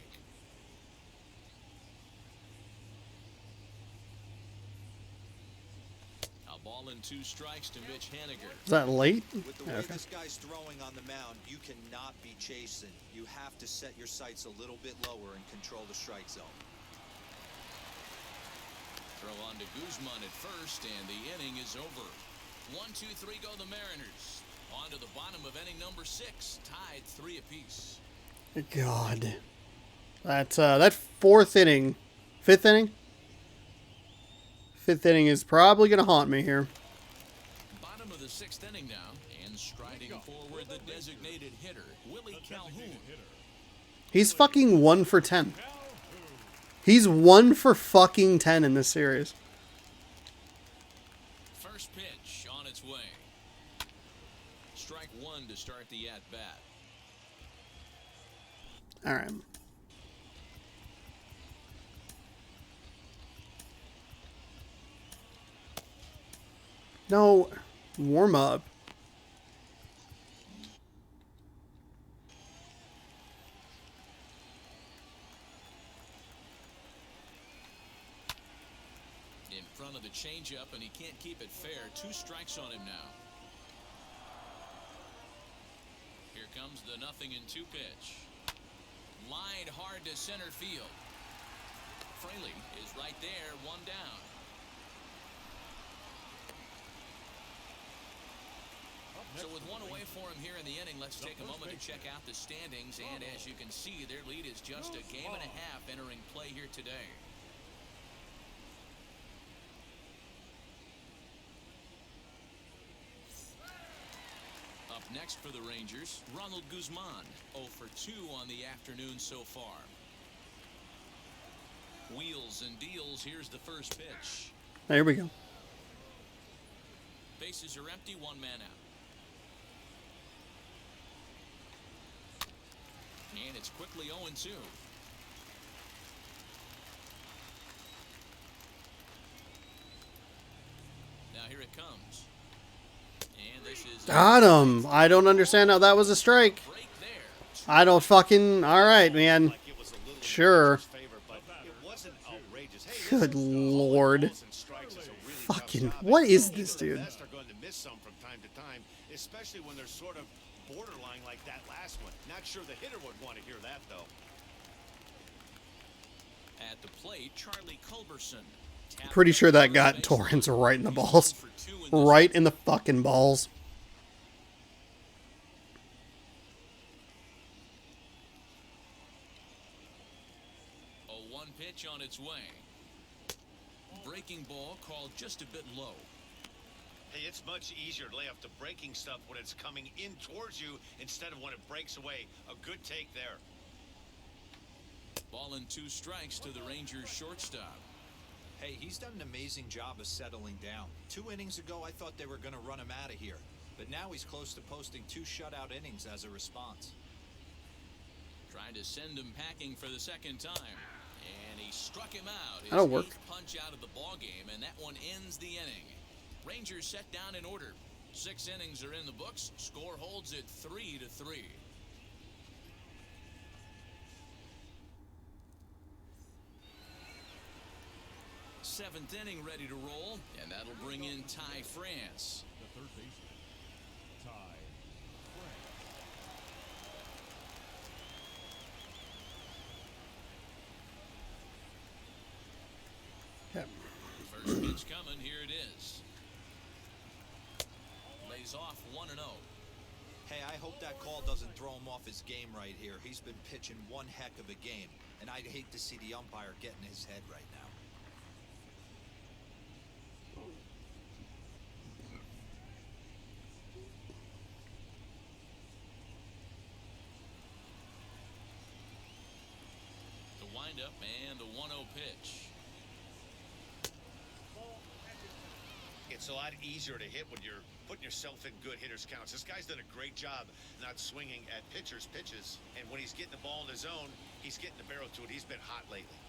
A ball and 2 strikes to Mitch Haniger. Is that late? With the way Okay. this guy's throwing on the mound, you cannot be chasing. You have to set your sights a little bit lower and control the strike zone. Throw on to Guzman at first, and the inning is over. 1, 2, 3 go the Mariners. On to the bottom of inning number 6, tied 3 apiece. God. That 4th inning, 5th inning? 5th inning is probably going to haunt me here. Bottom of the 6th inning now, and striding forward the designated hitter, Willie Calhoun. He's fucking 1 for 10. He's 1 for fucking 10 in this series. First pitch on its way. Strike 1 to start the at-bat. All right. No, warm up. In front of the changeup, and he can't keep it fair. 2 strikes on him now. Here comes the 0-2 pitch. Lined hard to center field. Fraley is right there, 1 down. So with 1 away for him here in the inning, let's take a moment to check out the standings. And as you can see, their lead is just a game and a half entering play here today. Up next for the Rangers, Ronald Guzman, 0 for 2 on the afternoon so far. Wheels and deals. Here's the first pitch. There we go. Bases are empty, 1 man out. And it's quickly 0-2. Now here it comes. And this is Got him. I don't understand how that was a strike. break there. I don't fucking... All right, man. Like it was a little Sure. in his favor, but it wasn't outrageous. Hey, Good listen, lord. balls and strikes is a really tough Fucking... job. What is Even this, the dude? best are going to miss some from time to time, especially when they're sort of borderline like that last one. Not sure the hitter would want to hear that, though. At the plate, Charlie Culberson. Pretty sure that got Torrance right in the balls. Right in the fucking balls. A 1 pitch on its way. Breaking ball called just a bit low. Hey, it's much easier to lay off the breaking stuff when it's coming in towards you instead of when it breaks away. A good take there. Ball and 2 strikes to the Rangers shortstop. Hey, he's done an amazing job of settling down. 2 innings ago, I thought they were going to run him out of here. But now he's close to posting 2 shutout innings as a response. Trying to send him packing for the 2nd time. And he struck him out. His That'll work. 8th punch out of the ball game, and that one ends the inning. Rangers set down in order. 6 innings are in the books. Score holds it 3-3. Seventh inning ready to roll, and that'll bring in Ty France. The third baseman, Ty France. is coming. Here it is. Lays off 1-0. Hey, I hope that call doesn't throw him off his game right here. He's been pitching one heck of a game, and I'd hate to see the umpire get in his head right now. The windup and the 1-0 pitch. It's a lot easier to hit when you're putting yourself in good hitters' counts. This guy's done a great job not swinging at pitchers' pitches. And when he's getting the ball in the zone, he's getting the barrel to it. He's been hot lately.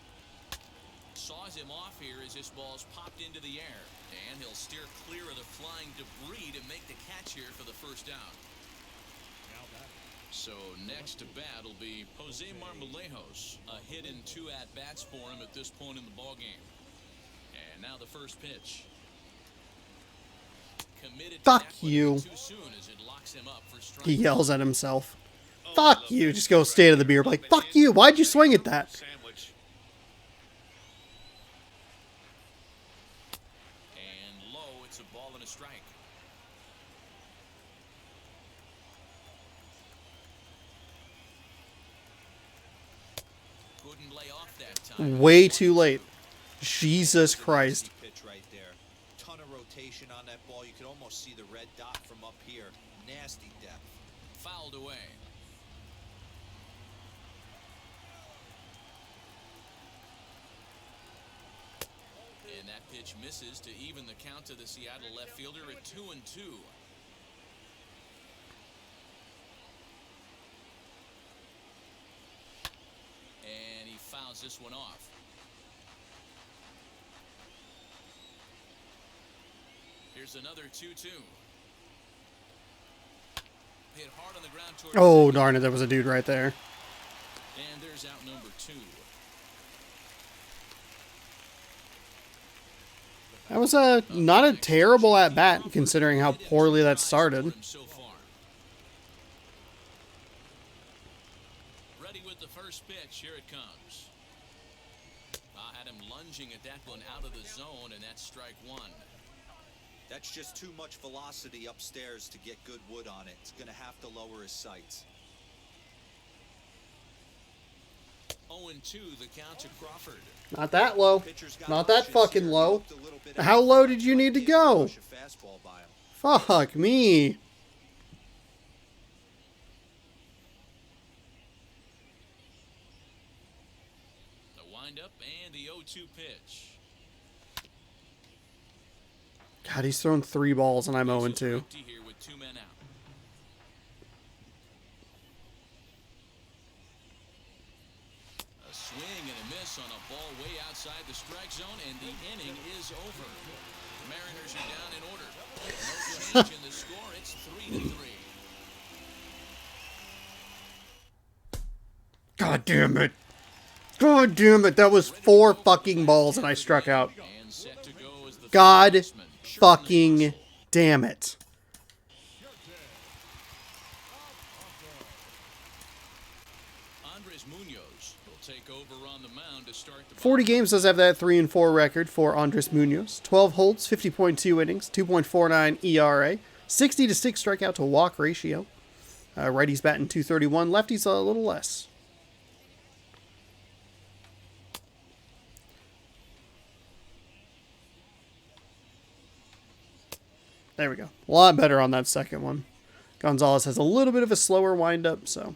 Saws him off here as this ball's popped into the air. And he'll steer clear of the flying debris to make the catch here for the first out. So next to bat will be Jose Marmolejos. A hit and 2 at-bats for him at this point in the ballgame. And now the first pitch. Fuck you. He yells at himself. Fuck you. Just go stay to the beer. Like, fuck you. Why'd you swing at that? Sandwich. And low, it's a ball and a strike. Couldn't lay off that time. Way too late. Jesus Christ. Pitch right there. Ton of rotation on that ball. You could almost see the red dot from up here. Nasty depth. Fouled away. And that pitch misses to even the count to the Seattle left fielder at 2-2. And he fouls this one off. Here's another 2-2. Hit hard on the ground towards Oh, second. darn it. There was a dude right there. And there's out number 2. That was not a terrible at-bat, considering how poorly that started. So far. Ready with the first pitch. Here it comes. I had him lunging at that one out of the zone, and that's strike 1. That's just too much velocity upstairs to get good wood on it. It's going to have to lower his sights. 0-2 the count to Crawford. Not that low. Not that fucking low. How low did you need to go? Fuck me. The windup and the 0-2 pitch. God, he's thrown 3 balls and I'm 0-2. Empty here with 2 men out. A swing and a miss on a ball way outside the strike zone, and the inning is over. The Mariners are down in order. No change in the score. It's 3-3. God damn it. God damn it. That was 4 fucking balls and I struck out. And set to go is the God baseman, fucking damn it. Andres Munoz will take over on the mound to start the 40 games does have that 3-4 record for Andres Munoz. 12 holds, 50.2 innings, 2.49 ERA, 60 to 6 strikeout to walk ratio. Righties batting .231, lefties a little less. There we go. A lot better on that second one. Gonzalez has a little bit of a slower windup, so.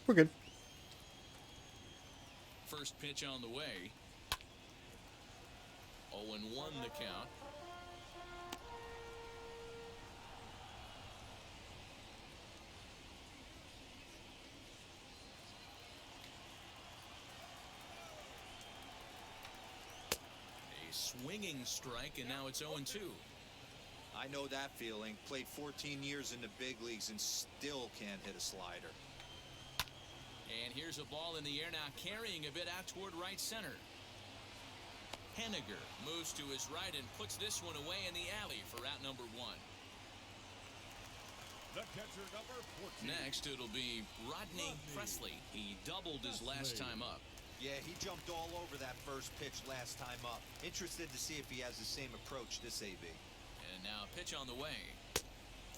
We're good. first pitch on the way. 0-1 the count. A swinging strike, and now it's 0-2. I know that feeling. Played 14 years in the big leagues and still can't hit a slider. And here's a ball in the air now, carrying a bit out toward right center. Henniger moves to his right and puts this one away in the alley for out number 1. The catcher, number 14. Next, it'll be Rodney Presley. He doubled his last time up. Yeah, he jumped all over that first pitch last time up. Interested to see if he has the same approach this AB. And now pitch on the way.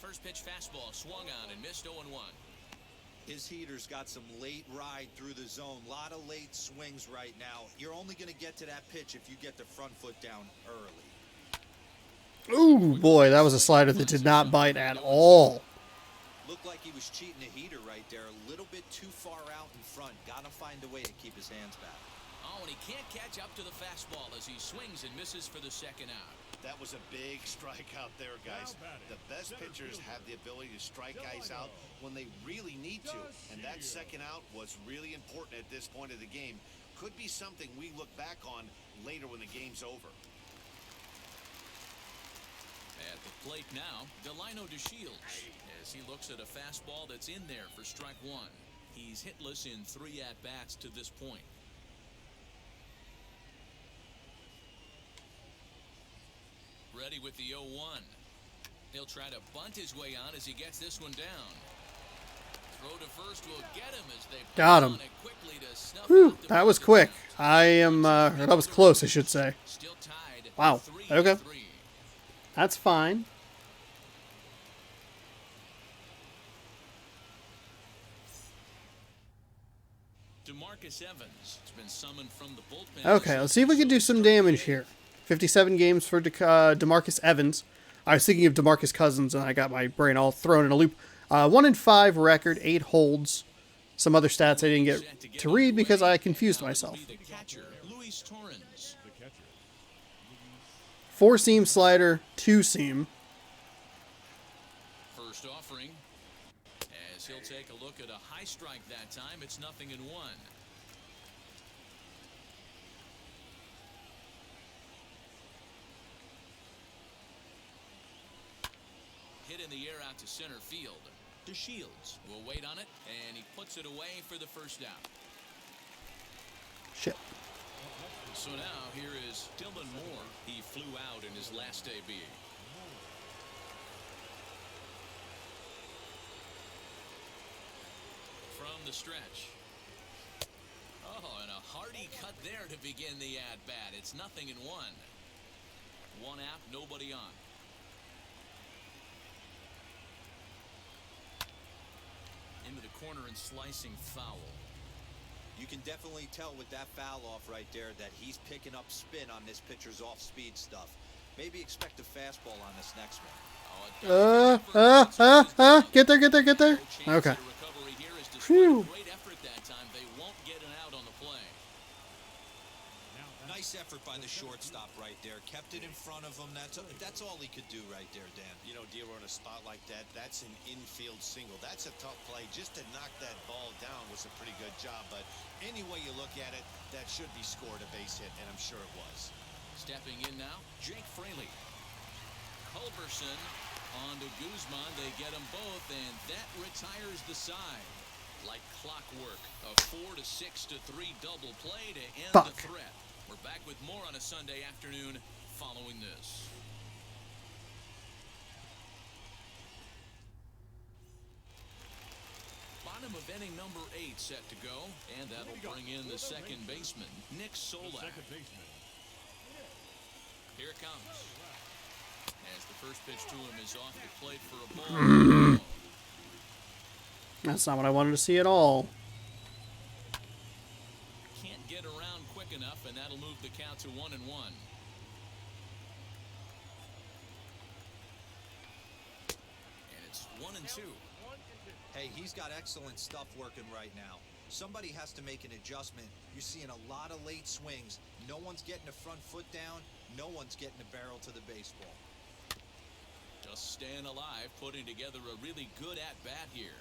First pitch fastball swung on and missed 0-1. His heater's got some late ride through the zone. A lot of late swings right now. You're only going to get to that pitch if you get the front foot down early. Ooh, boy, that was a slider that did not bite at all. Looked like he was cheating a heater right there. A little bit too far out in front. Got to find a way to keep his hands back. Oh, and he can't catch up to the fastball as he swings and misses for the second out. That was a big strikeout there, guys. The best pitchers have the ability to strike guys out when they really need to. And that second out was really important at this point of the game. Could be something we look back on later when the game's over. At the plate now, Delino DeShields, as he looks at a fastball that's in there for strike 1. He's hitless in 3 at-bats to this point. Ready with the 0-1. He'll try to bunt his way on as he gets this one down. Throw to first will get him as they got him. Quickly to snuff Whew, out the that was quick. I am, that was close, I should say. Still tied. Wow. 3-3. Okay. That's fine. DeMarcus Evans has been summoned from the bullpen. Okay, let's see if we can do some damage here. 57 games for DeMarcus Evans. I was thinking of DeMarcus Cousins, and I got my brain all thrown in a loop. 1-5 record, 8 holds. Some other stats I didn't get to read because I confused myself. The catcher, Luis Torrens. 4-seam slider, 2-seam. First offering. As he'll take a look at a high strike that time, it's 0-1. Hit in the air out to center field. DeShields will wait on it, and he puts it away for the first out. Shit. So now here is Dylan Moore. He flew out in his last AB. From the stretch. Oh, and a hearty cut there to begin the at-bat. It's 0-1. 1 out, nobody on. Into the corner and slicing foul. You can definitely tell with that foul off right there that he's picking up spin on this pitcher's off-speed stuff. Maybe expect a fastball on this next one. Get there, get there, get there. Okay. Phew. Great effort that time. They won't get an out on the play. Nice effort by the shortstop right there. Kept it in front of him. That's all he could do right there, Dan. You know, D'Lo, in a spot like that, that's an infield single. That's a tough play. Just to knock that ball down was a pretty good job. But any way you look at it, that should be scored a base hit, and I'm sure it was. Stepping in now, Jake Fraley. Culberson on to Guzman. They get them both, and that retires the side. Like clockwork, a 4-6-3 double play to end the threat. We're back with more on a Sunday afternoon following this. Bottom of inning number 8 set to go, and that'll bring in the second baseman, Nick Solak. Here it comes. As the first pitch to him is off the plate for a ball. That's not what I wanted to see at all. Can't get around quick enough, and that'll move the count to 1-1. And it's 1-2. Hey, he's got excellent stuff working right now. Somebody has to make an adjustment. You're seeing a lot of late swings. No one's getting the front foot down. No one's getting the barrel to the baseball. Just staying alive, putting together a really good at-bat here.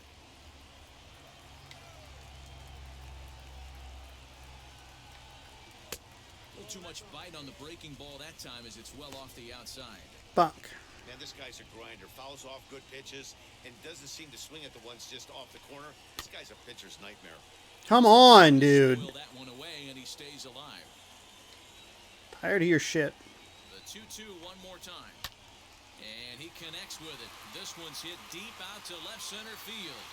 A little too much bite on the breaking ball that time as it's well off the outside. Fuck. Man, this guy's a grinder. Fouls off good pitches and doesn't seem to swing at the ones just off the corner. This guy's a pitcher's nightmare. Come on, dude. Spoil that one away, and he stays alive. Tired of your shit. The 2-2 one more time. And he connects with it. This one's hit deep out to left center field.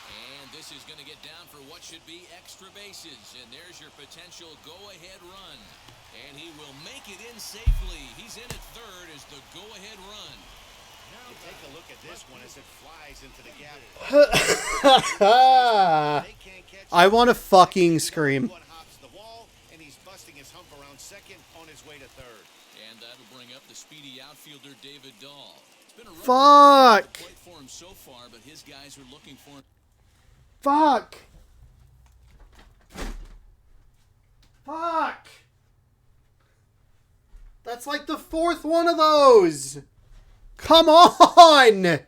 And this is going to get down for what should be extra bases. And there's your potential go-ahead run. And he will make it in safely. He's in at third as the go-ahead run. You take a look at this one as it flies into the gap. They can't catch I want to fucking scream. One hops the wall, and he's busting his hump around second on his way to third. And that'll bring up the speedy outfielder David Dahl. It's been a rough Fuck. play for him so far, but his guys are looking for him. Fuck. Fuck. That's like the fourth one of those. Come on.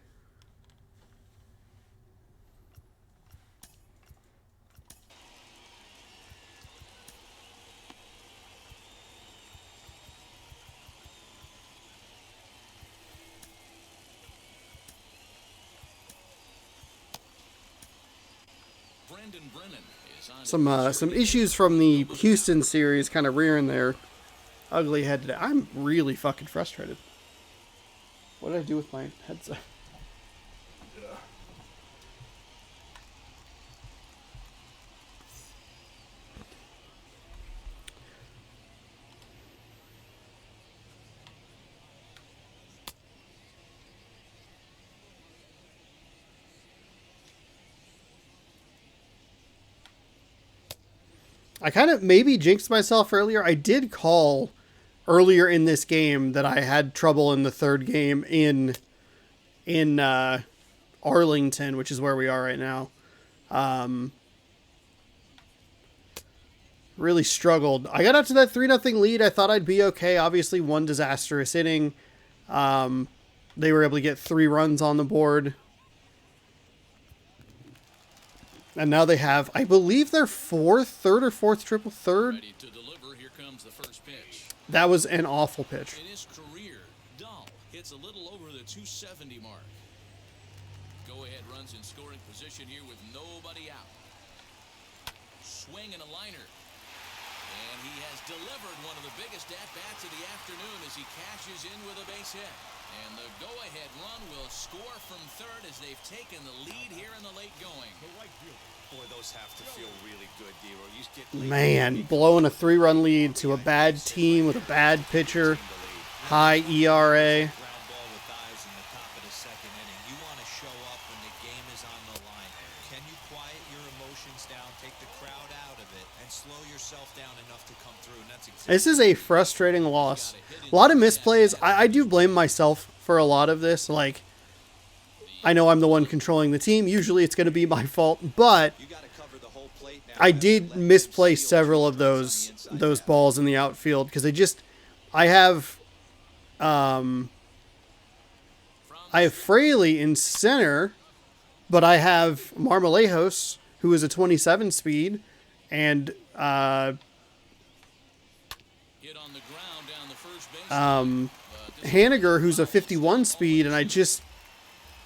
Brendan Brennan is on Some issues from the Houston series kind of rearing their ugly head today. I'm really fucking frustrated. What did I do with my headset? I kind of maybe jinxed myself earlier. I did call earlier in this game that I had trouble in the third game in Arlington, which is where we are right now. Really struggled. I got out to that 3-0 lead. I thought I'd be okay. Obviously, one disastrous inning. They were able to get 3 runs on the board. And now they have, I believe, their third or fourth triple third. ready to deliver. Here comes the first pitch. That was an awful pitch. In his career, Dahl hits a little over the 270 mark. Go-ahead runs in scoring position here with nobody out. Swing and a liner. And he has delivered one of the biggest at-bats of the afternoon as he cashes in with a base hit. And the go-ahead run will score from third as they've taken the lead here in the late going. Boy, those have to feel really good, Dero. You get Man, blowing a 3-run lead to a bad team with a bad pitcher, high ERA. ground ball with guys in the top of the second inning. You want to show up when the game is on the line. Can you quiet your emotions down, take the crowd out of it, and slow yourself down enough to come through? And that's exactly This is a frustrating loss. A lot of misplays. I do blame myself for a lot of this. Like, I know I'm the one controlling the team. Usually it's going to be my fault, but you got to cover the whole plate now. I did misplay several of those balls in the outfield because I have Fraley in center, but I have Marmolejos, who is a 27 speed, and Hit on the ground down the first base. Haniger, who's a 51 speed, and I just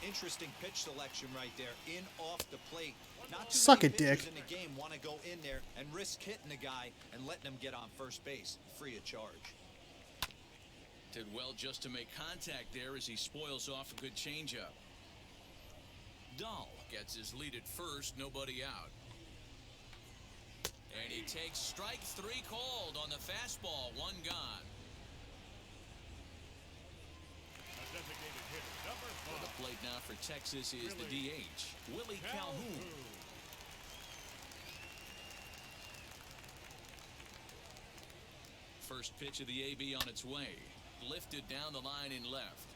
Interesting pitch selection right there, in off the plate. Not too Suck many it, Dick. pitchers in the game want to go in there and risk hitting the guy and letting him get on first base free of charge. Did well just to make contact there as he spoils off a good changeup. Dahl gets his lead at first, nobody out. And he takes strike 3 called on the fastball, 1 gone. Designated hitter number For the 5. plate now for Texas is the DH, Willie Calhoun. First pitch of the AB on its way. Lifted down the line in left.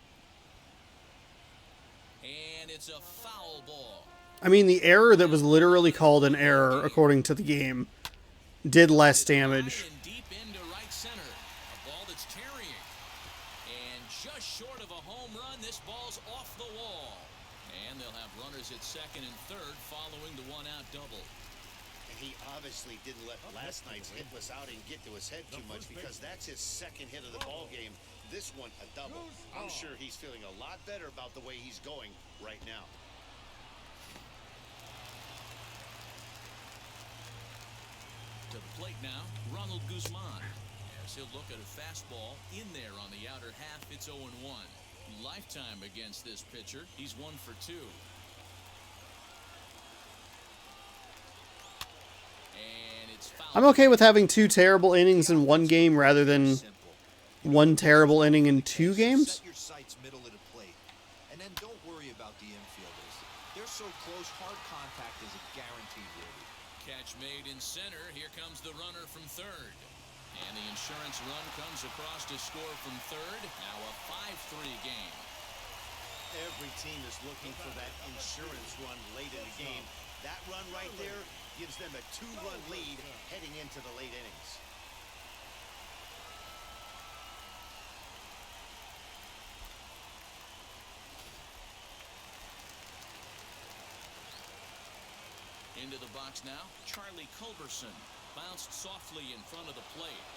And it's a foul ball. I mean, the error that was literally called an error, according to the game, did less damage. And deep into right center. A ball that's tarrying. And just short of a home run, this ball's off the wall. And they'll have runners at second and third following the 1-out double. And he obviously didn't let last night's hitless outing get to his head too much because that's his second hit of the ball game. This one a double. I'm sure he's feeling a lot better about the way he's going right now. To the plate now, Ronald Guzman. As he'll look at a fastball in there on the outer half, it's 0-1. Lifetime against this pitcher. He's 1 for 2. And it's foul. I'm okay with having 2 terrible innings in one game rather than 1 terrible inning in 2 games. Set your sights middle of the plate, and then don't worry about the infielders. They're so close, hard contact is a guaranteed worry. Catch made in center. Here comes the runner from third. And the insurance run comes across to score from third. Now a 5-3 game. Every team is looking for that insurance run late in the game. That run right there gives them a 2-run lead heading into the late innings. Into the box now, Charlie Culberson. Bounced softly in front of the plate.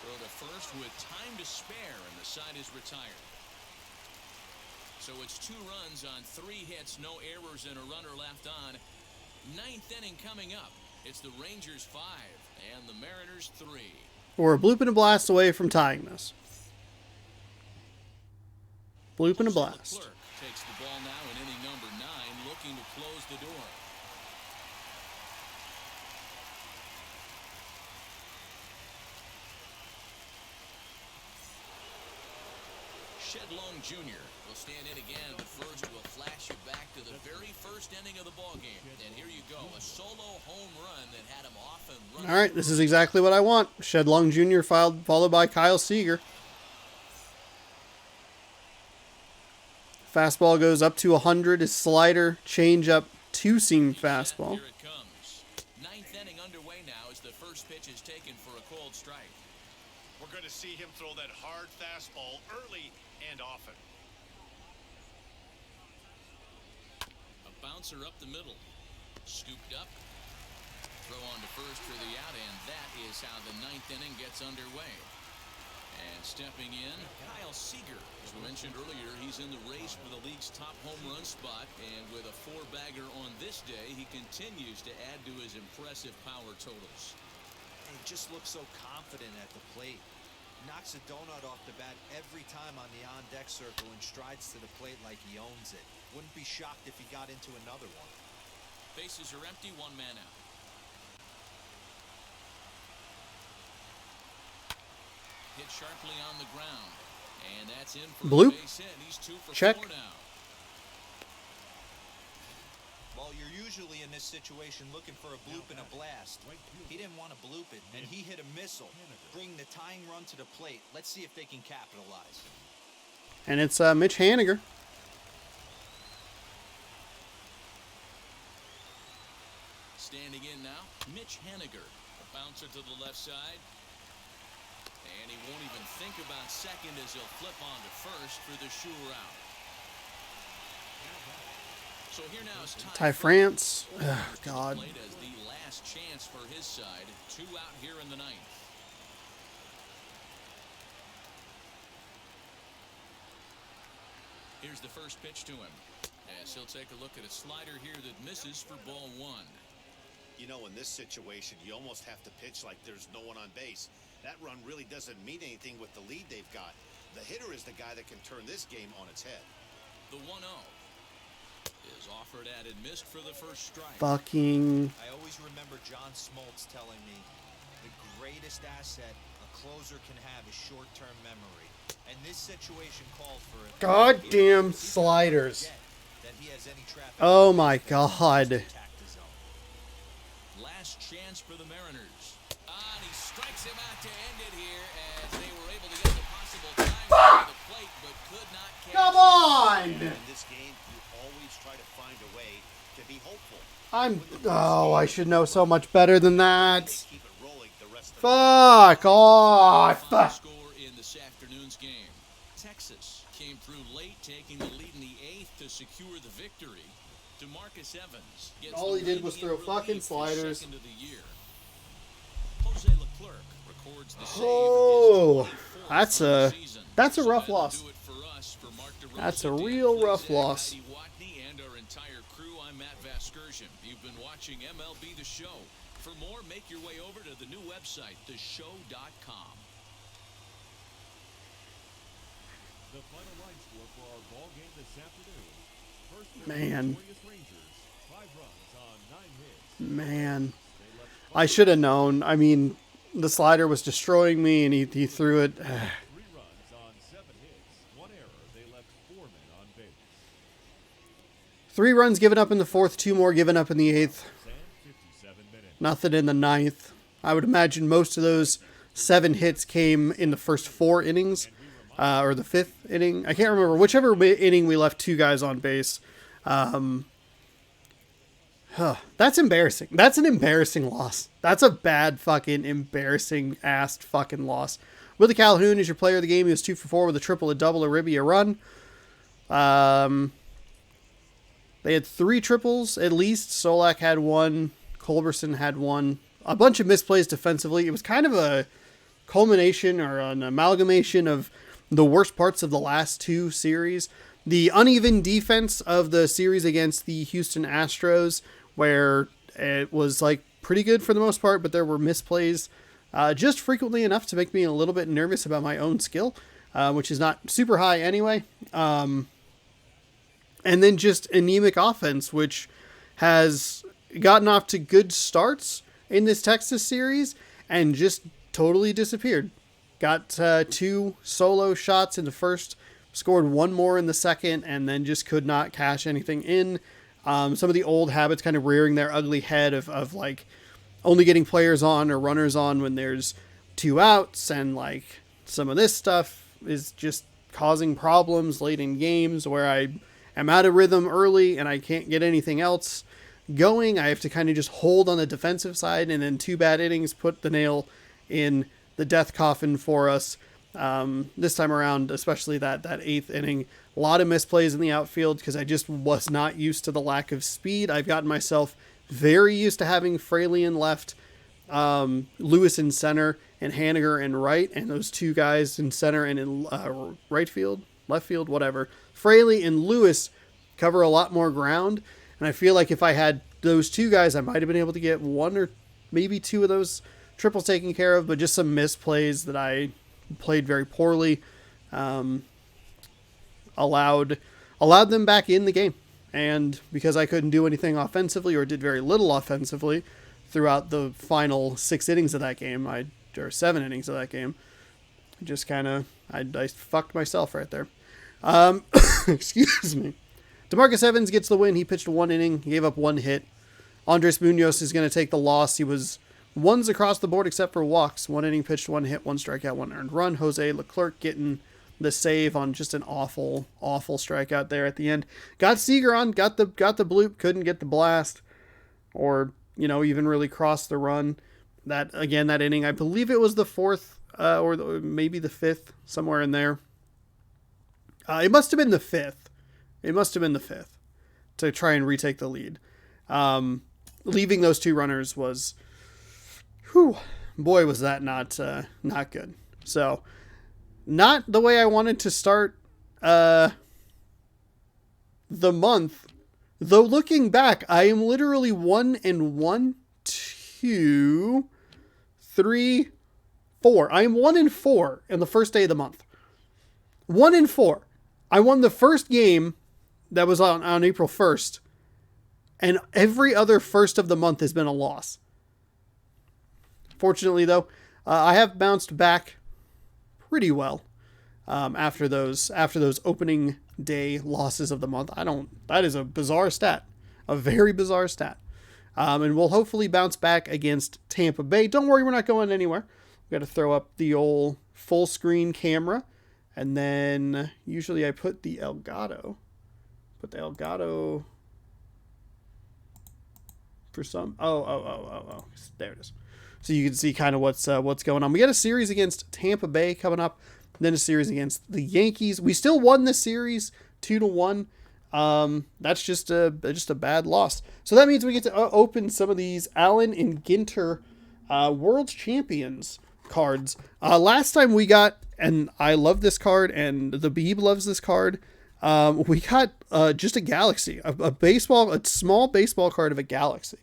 Throw to first with time to spare, and the side is retired. So it's 2 runs on 3 hits, no errors, and a runner left on. 9th inning coming up. It's the Rangers 5 and the Mariners 3. We're a bloop and a blast away from tying this. Bloop and a blast. Clerk takes the ball now in inning number 9, looking to close the door. Shedlong Jr. will stand in again, but first we'll flash you back to the very first inning of the ballgame. And here you go, a solo home run that had him off and running. All right, this is exactly what I want. Shedlong Jr. followed by Kyle Seeger. Fastball goes up to 100. His slider, changeup, 2-seam fastball. Here it comes. 9th inning underway now as the first pitch is taken for a cold strike. We're going to see him throw that hard fastball early and often. A bouncer up the middle. Scooped up. Throw on to first for the out, and that is how the 9th inning gets underway. And stepping in, Kyle Seeger. As we mentioned earlier, he's in the race for the league's top home run spot, and with a 4-bagger on this day, he continues to add to his impressive power totals. And he just looks so confident at the plate. Knocks a donut off the bat every time on the on-deck circle and strides to the plate like he owns it. Wouldn't be shocked if he got into another one. Bases are empty, 1 man out. Hit sharply on the ground, and that's in for Bloop. a base hit. He's 2 for Check. 4 now. Well, you're usually in this situation looking for a bloop and a blast. He didn't want to bloop it, and he hit a missile, bringing the tying run to the plate. Let's see if they can capitalize. And it's Mitch Haniger. Standing in now, Mitch Haniger. A bouncer to the left side. And he won't even think about second as he'll flip on to first for the sure out. So here now is Ty France. Oh, God. Played as the last chance for his side. 2 out here in the 9th. Here's the first pitch to him. As he'll take a look at a slider here that misses for ball 1. You know, in this situation, you almost have to pitch like there's no one on base. That run really doesn't mean anything with the lead they've got. The hitter is the guy that can turn this game on its head. The 1-0 is offered at and missed for the first strike. Fucking. I always remember John Smoltz telling me the greatest asset a closer can have is short-term memory. And this situation called for it. Goddamn sliders. That he has any traffic. Oh my God. Last chance for the Mariners. And he strikes him out to end it here as they were able to get the possible time to the plate, but could not catch. Come on! In this game, you always try to find a way to be hopeful. I should know so much better than that. Keep it rolling the rest of Fuck off. Final score in this afternoon's game. Texas came through late, taking the lead in the 8th to secure the victory. DeMarcus Evans gets All he the did was win throw in fucking relief, his sliders. second of the year. Jose Leclerc records the save Oh, of his 24th on the season. that's a So rough that'll loss. do it for us. For Mark DeRosa, That's a Dan real rough Plesac, loss. Heidi Watney, and our entire crew, I'm Matt Vasgersian. You've been watching MLB The Show. For more, make your way over to the new website, theshow.com. The final line score for our ball game this afternoon. First pitch, Man. Victorious Rangers, 5 runs on 9 hits. Man, I should have known. I mean, the slider was destroying me, and he threw it. 3 runs on 7 hits, 1 error. They left 4 men on base. 3 runs given up in the 4th, 2 more given up in the 8th. And 57 minutes. Nothing in the 9th. I would imagine most of those 7 hits came in the first 4 innings, or the 5th inning. I can't remember. Whichever inning we left 2 guys on base. That's embarrassing. That's an embarrassing loss. That's a bad fucking embarrassing ass fucking loss. Willie Calhoun is your player of the game. He was 2 for 4 with a triple, a double, a ribby, a run. They had 3 triples at least. Solak had 1. Culberson had 1. A bunch of misplays defensively. It was kind of a culmination or an amalgamation of the worst parts of the last 2 series. The uneven defense of the series against the Houston Astros, where it was like pretty good for the most part, but there were misplays just frequently enough to make me a little bit nervous about my own skill, which is not super high anyway. And then just anemic offense, which has gotten off to good starts in this Texas series and just totally disappeared. Got 2 solo shots in the first, scored 1 more in the second, and then just could not cash anything in. Some of the old habits kind of rearing their ugly head of like only getting players on or runners on when there's 2 outs, and like some of this stuff is just causing problems late in games where I am out of rhythm early and I can't get anything else going. I have to kind of just hold on the defensive side, and then 2 bad innings put the nail in the death coffin for us. This time around, especially that 8th inning, a lot of misplays in the outfield because I just was not used to the lack of speed. I've gotten myself very used to having Fraley in left, Lewis in center, and Haniger in right, and those 2 guys in center and in right field, left field, whatever. Fraley and Lewis cover a lot more ground, and I feel like if I had those 2 guys, I might have been able to get 1 or maybe 2 of those triples taken care of, but just some misplays that I played very poorly, allowed them back in the game. And because I couldn't do anything offensively, or did very little offensively throughout the final 6 innings of that game, or 7 innings of that game, just kind of, I fucked myself right there. Excuse me. DeMarcus Evans gets the win. He pitched 1 inning, he gave up 1 hit. Andres Munoz is going to take the loss. He was 1s across the board except for walks. 1 inning pitched, 1 hit, 1 strikeout, 1 earned run. Jose Leclerc getting the save on just an awful strikeout there at the end. Got Seeger on, got the bloop, couldn't get the blast, or even really cross the run. That inning, I believe it was the 4th or maybe the 5th, somewhere in there. It must have been the 5th. It must have been the 5th to try and retake the lead. Leaving those 2 runners was, whew, boy, was that not good. So, not the way I wanted to start the month. Though looking back, I am literally 1-1, 2, 3, 4. I am 1-4 in the first day of the month. 1-4. I won the first game that was on April 1st, and every other first of the month has been a loss. Fortunately, though, I have bounced back pretty well after those opening day losses of the month. That is a bizarre stat, a very bizarre stat. And we'll hopefully bounce back against Tampa Bay. Don't worry, we're not going anywhere. We got to throw up the old full screen camera, and then usually I put the Elgato for some. Oh, there it is. So you can see kind of what's going on. We got a series against Tampa Bay coming up, then a series against the Yankees. We still won this series 2-1. That's just a bad loss. So that means we get to open some of these Allen and Ginter World Champions cards. Last time we got, and I love this card, and the Beeb loves this card. We got just a Galaxy, a small baseball card of a Galaxy.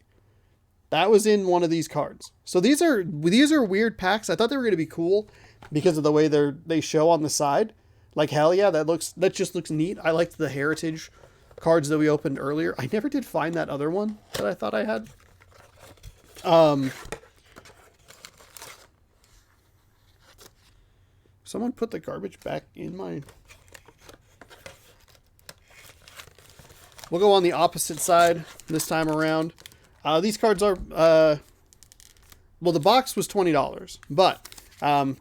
That was in one of these cards. So these are weird packs. I thought they were going to be cool because of the way they show on the side. Like, hell yeah, that just looks neat. I liked the Heritage cards that we opened earlier. I never did find that other one that I thought I had. Someone put the garbage back in my... We'll go on the opposite side this time around. These cards are... well, the box was $20, but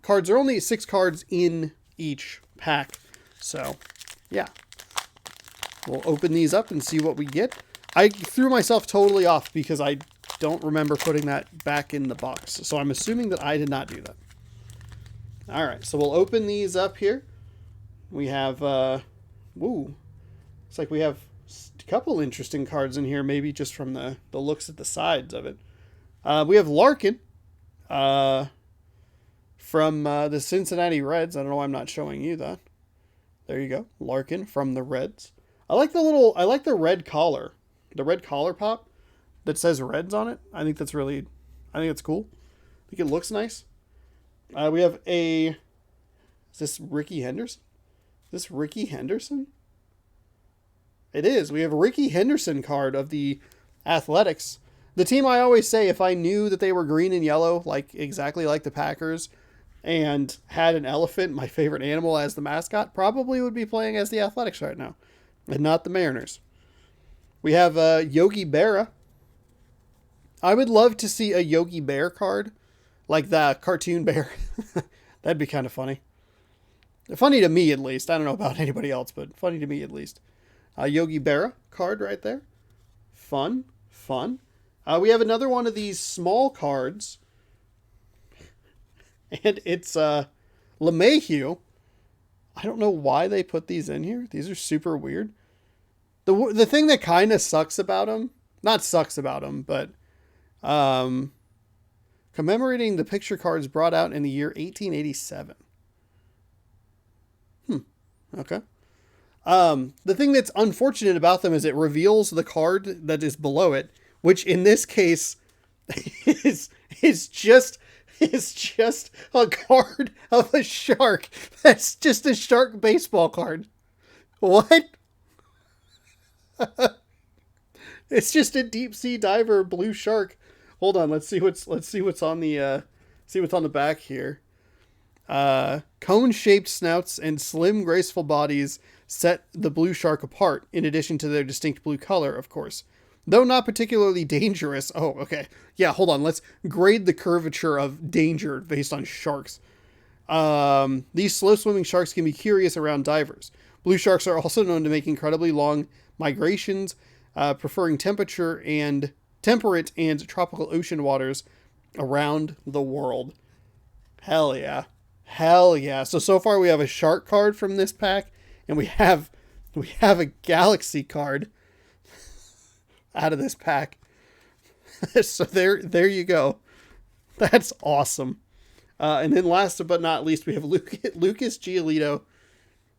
cards are only 6 cards in each pack. So, yeah. We'll open these up and see what we get. I threw myself totally off because I don't remember putting that back in the box. So I'm assuming that I did not do that. All right, so we'll open these up here. We have, ooh, it's like we have a couple interesting cards in here, maybe just from the looks at the sides of it. We have Larkin from the Cincinnati Reds. I don't know why I'm not showing you that. There you go, Larkin from the Reds. I like the red collar, the red collar pop that says Reds on it. I think that's cool. I think it looks nice. We have is this Ricky Henderson? Is this Ricky Henderson? It is. We have a Ricky Henderson card of the Athletics. The team I always say, if I knew that they were green and yellow, like exactly like the Packers, and had an elephant, my favorite animal, as the mascot, probably would be playing as the Athletics right now, and not the Mariners. We have Yogi Berra. I would love to see a Yogi Bear card, like the cartoon bear. That'd be kind of funny. Funny to me, at least. I don't know about anybody else, but funny to me, at least. Yogi Berra card right there. Fun. We have another one of these small cards. And it's Mayhew. I don't know why they put these in here. These are super weird. The thing that kind of sucks about them, not sucks about them, but commemorating the picture cards brought out in the year 1887. Okay. The thing that's unfortunate about them is it reveals the card that is below it, which in this case is just a card of a shark. That's just a shark baseball card. What? It's just a deep sea diver blue shark. Hold on, let's see what's on the back here. Cone-shaped snouts and slim, graceful bodies set the blue shark apart, in addition to their distinct blue color, of course. Though not particularly dangerous. Oh, okay. Yeah, hold on. Let's grade the curvature of danger based on sharks. These slow-swimming sharks can be curious around divers. Blue sharks are also known to make incredibly long migrations, preferring temperate and tropical ocean waters around the world. Hell yeah. So far we have a shark card from this pack, and we have a Galaxy card out of this pack. So there you go. That's awesome. And then last but not least, we have Lucas Giolito.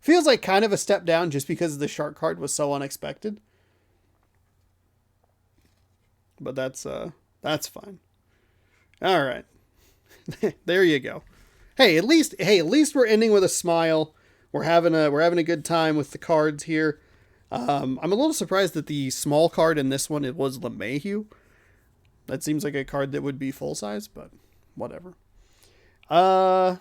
Feels like kind of a step down just because the shark card was so unexpected. But that's fine. All right. There you go. Hey, at least we're ending with a smile. We're having a good time with the cards here. I'm a little surprised that the small card in this one, it was Mayhew. That seems like a card that would be full size, but whatever. Yeah.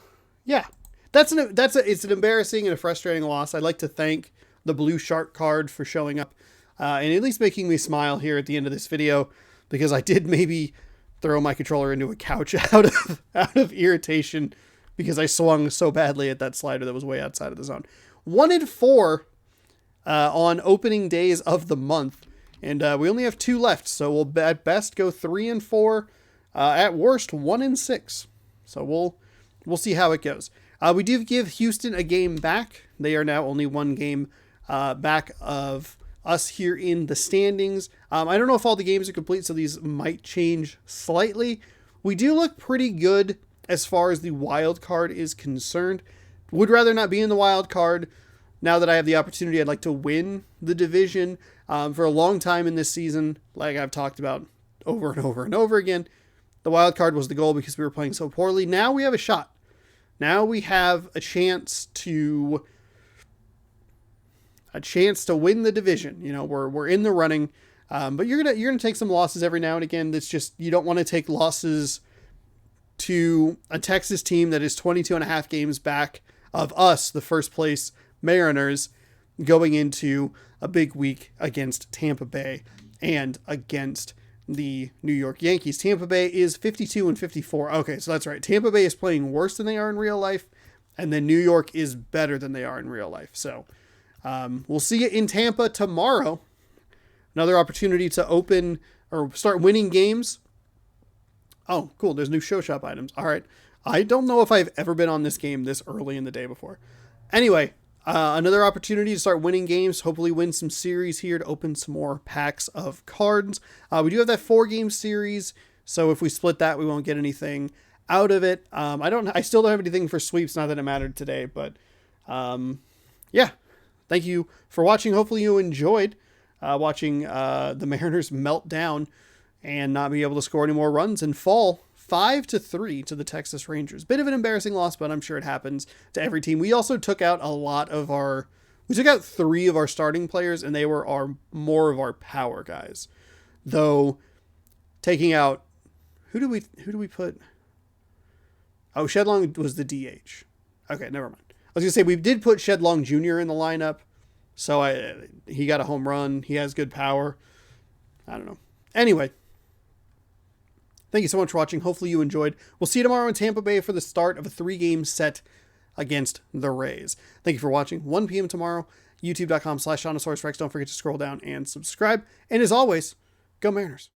It's an embarrassing and a frustrating loss. I'd like to thank the blue shark card for showing up and at least making me smile here at the end of this video, because I did maybe throw my controller into a couch out of irritation because I swung so badly at that slider that was way outside of the zone. 1 in 4 on opening days of the month, and we only have 2 left, so we'll at best go 3 and 4, at worst 1 and 6. So we'll see how it goes. We do give Houston a game back. They are now only 1 game back of us here in the standings. I don't know if all the games are complete, so these might change slightly. We do look pretty good as far as the wild card is concerned. Would rather not be in the wild card. Now that I have the opportunity, I'd like to win the division. For a long time in this season, like I've talked about over and over and over again, the wild card was the goal because we were playing so poorly. Now we have a shot. Now we have a chance to win the division. You know, we're in the running, but you're gonna take some losses every now and again. That's just, you don't want to take losses to a Texas team that is 22 and a half games back of us, the first place Mariners, going into a big week against Tampa Bay and against the New York Yankees. Tampa Bay is 52 and 54. Okay, so that's right. Tampa Bay is playing worse than they are in real life, and then New York is better than they are in real life. So we'll see you in Tampa tomorrow. Another opportunity to open or start winning games. Oh, cool. There's new show shop items. All right. I don't know if I've ever been on this game this early in the day before. Anyway, another opportunity to start winning games, hopefully win some series here to open some more packs of cards. We do have that 4-game series, so if we split that, we won't get anything out of it. I still don't have anything for sweeps, not that it mattered today, but yeah. Thank you for watching. Hopefully you enjoyed watching the Mariners melt down and not be able to score any more runs and fall 5-3 to the Texas Rangers. Bit of an embarrassing loss, but I'm sure it happens to every team. We also took out we took out 3 of our starting players, and they were more of our power guys. Though taking out, who do we put? Oh, Shedlong was the DH. Okay, never mind. I was gonna say we did put Shedlong Jr. in the lineup, so he got a home run. He has good power. I don't know. Anyway. Thank you so much for watching. Hopefully you enjoyed. We'll see you tomorrow in Tampa Bay for the start of a 3-game set against the Rays. Thank you for watching. 1 p.m. tomorrow, youtube.com/ShaunosaurusRex. Don't forget to scroll down and subscribe. And as always, go Mariners.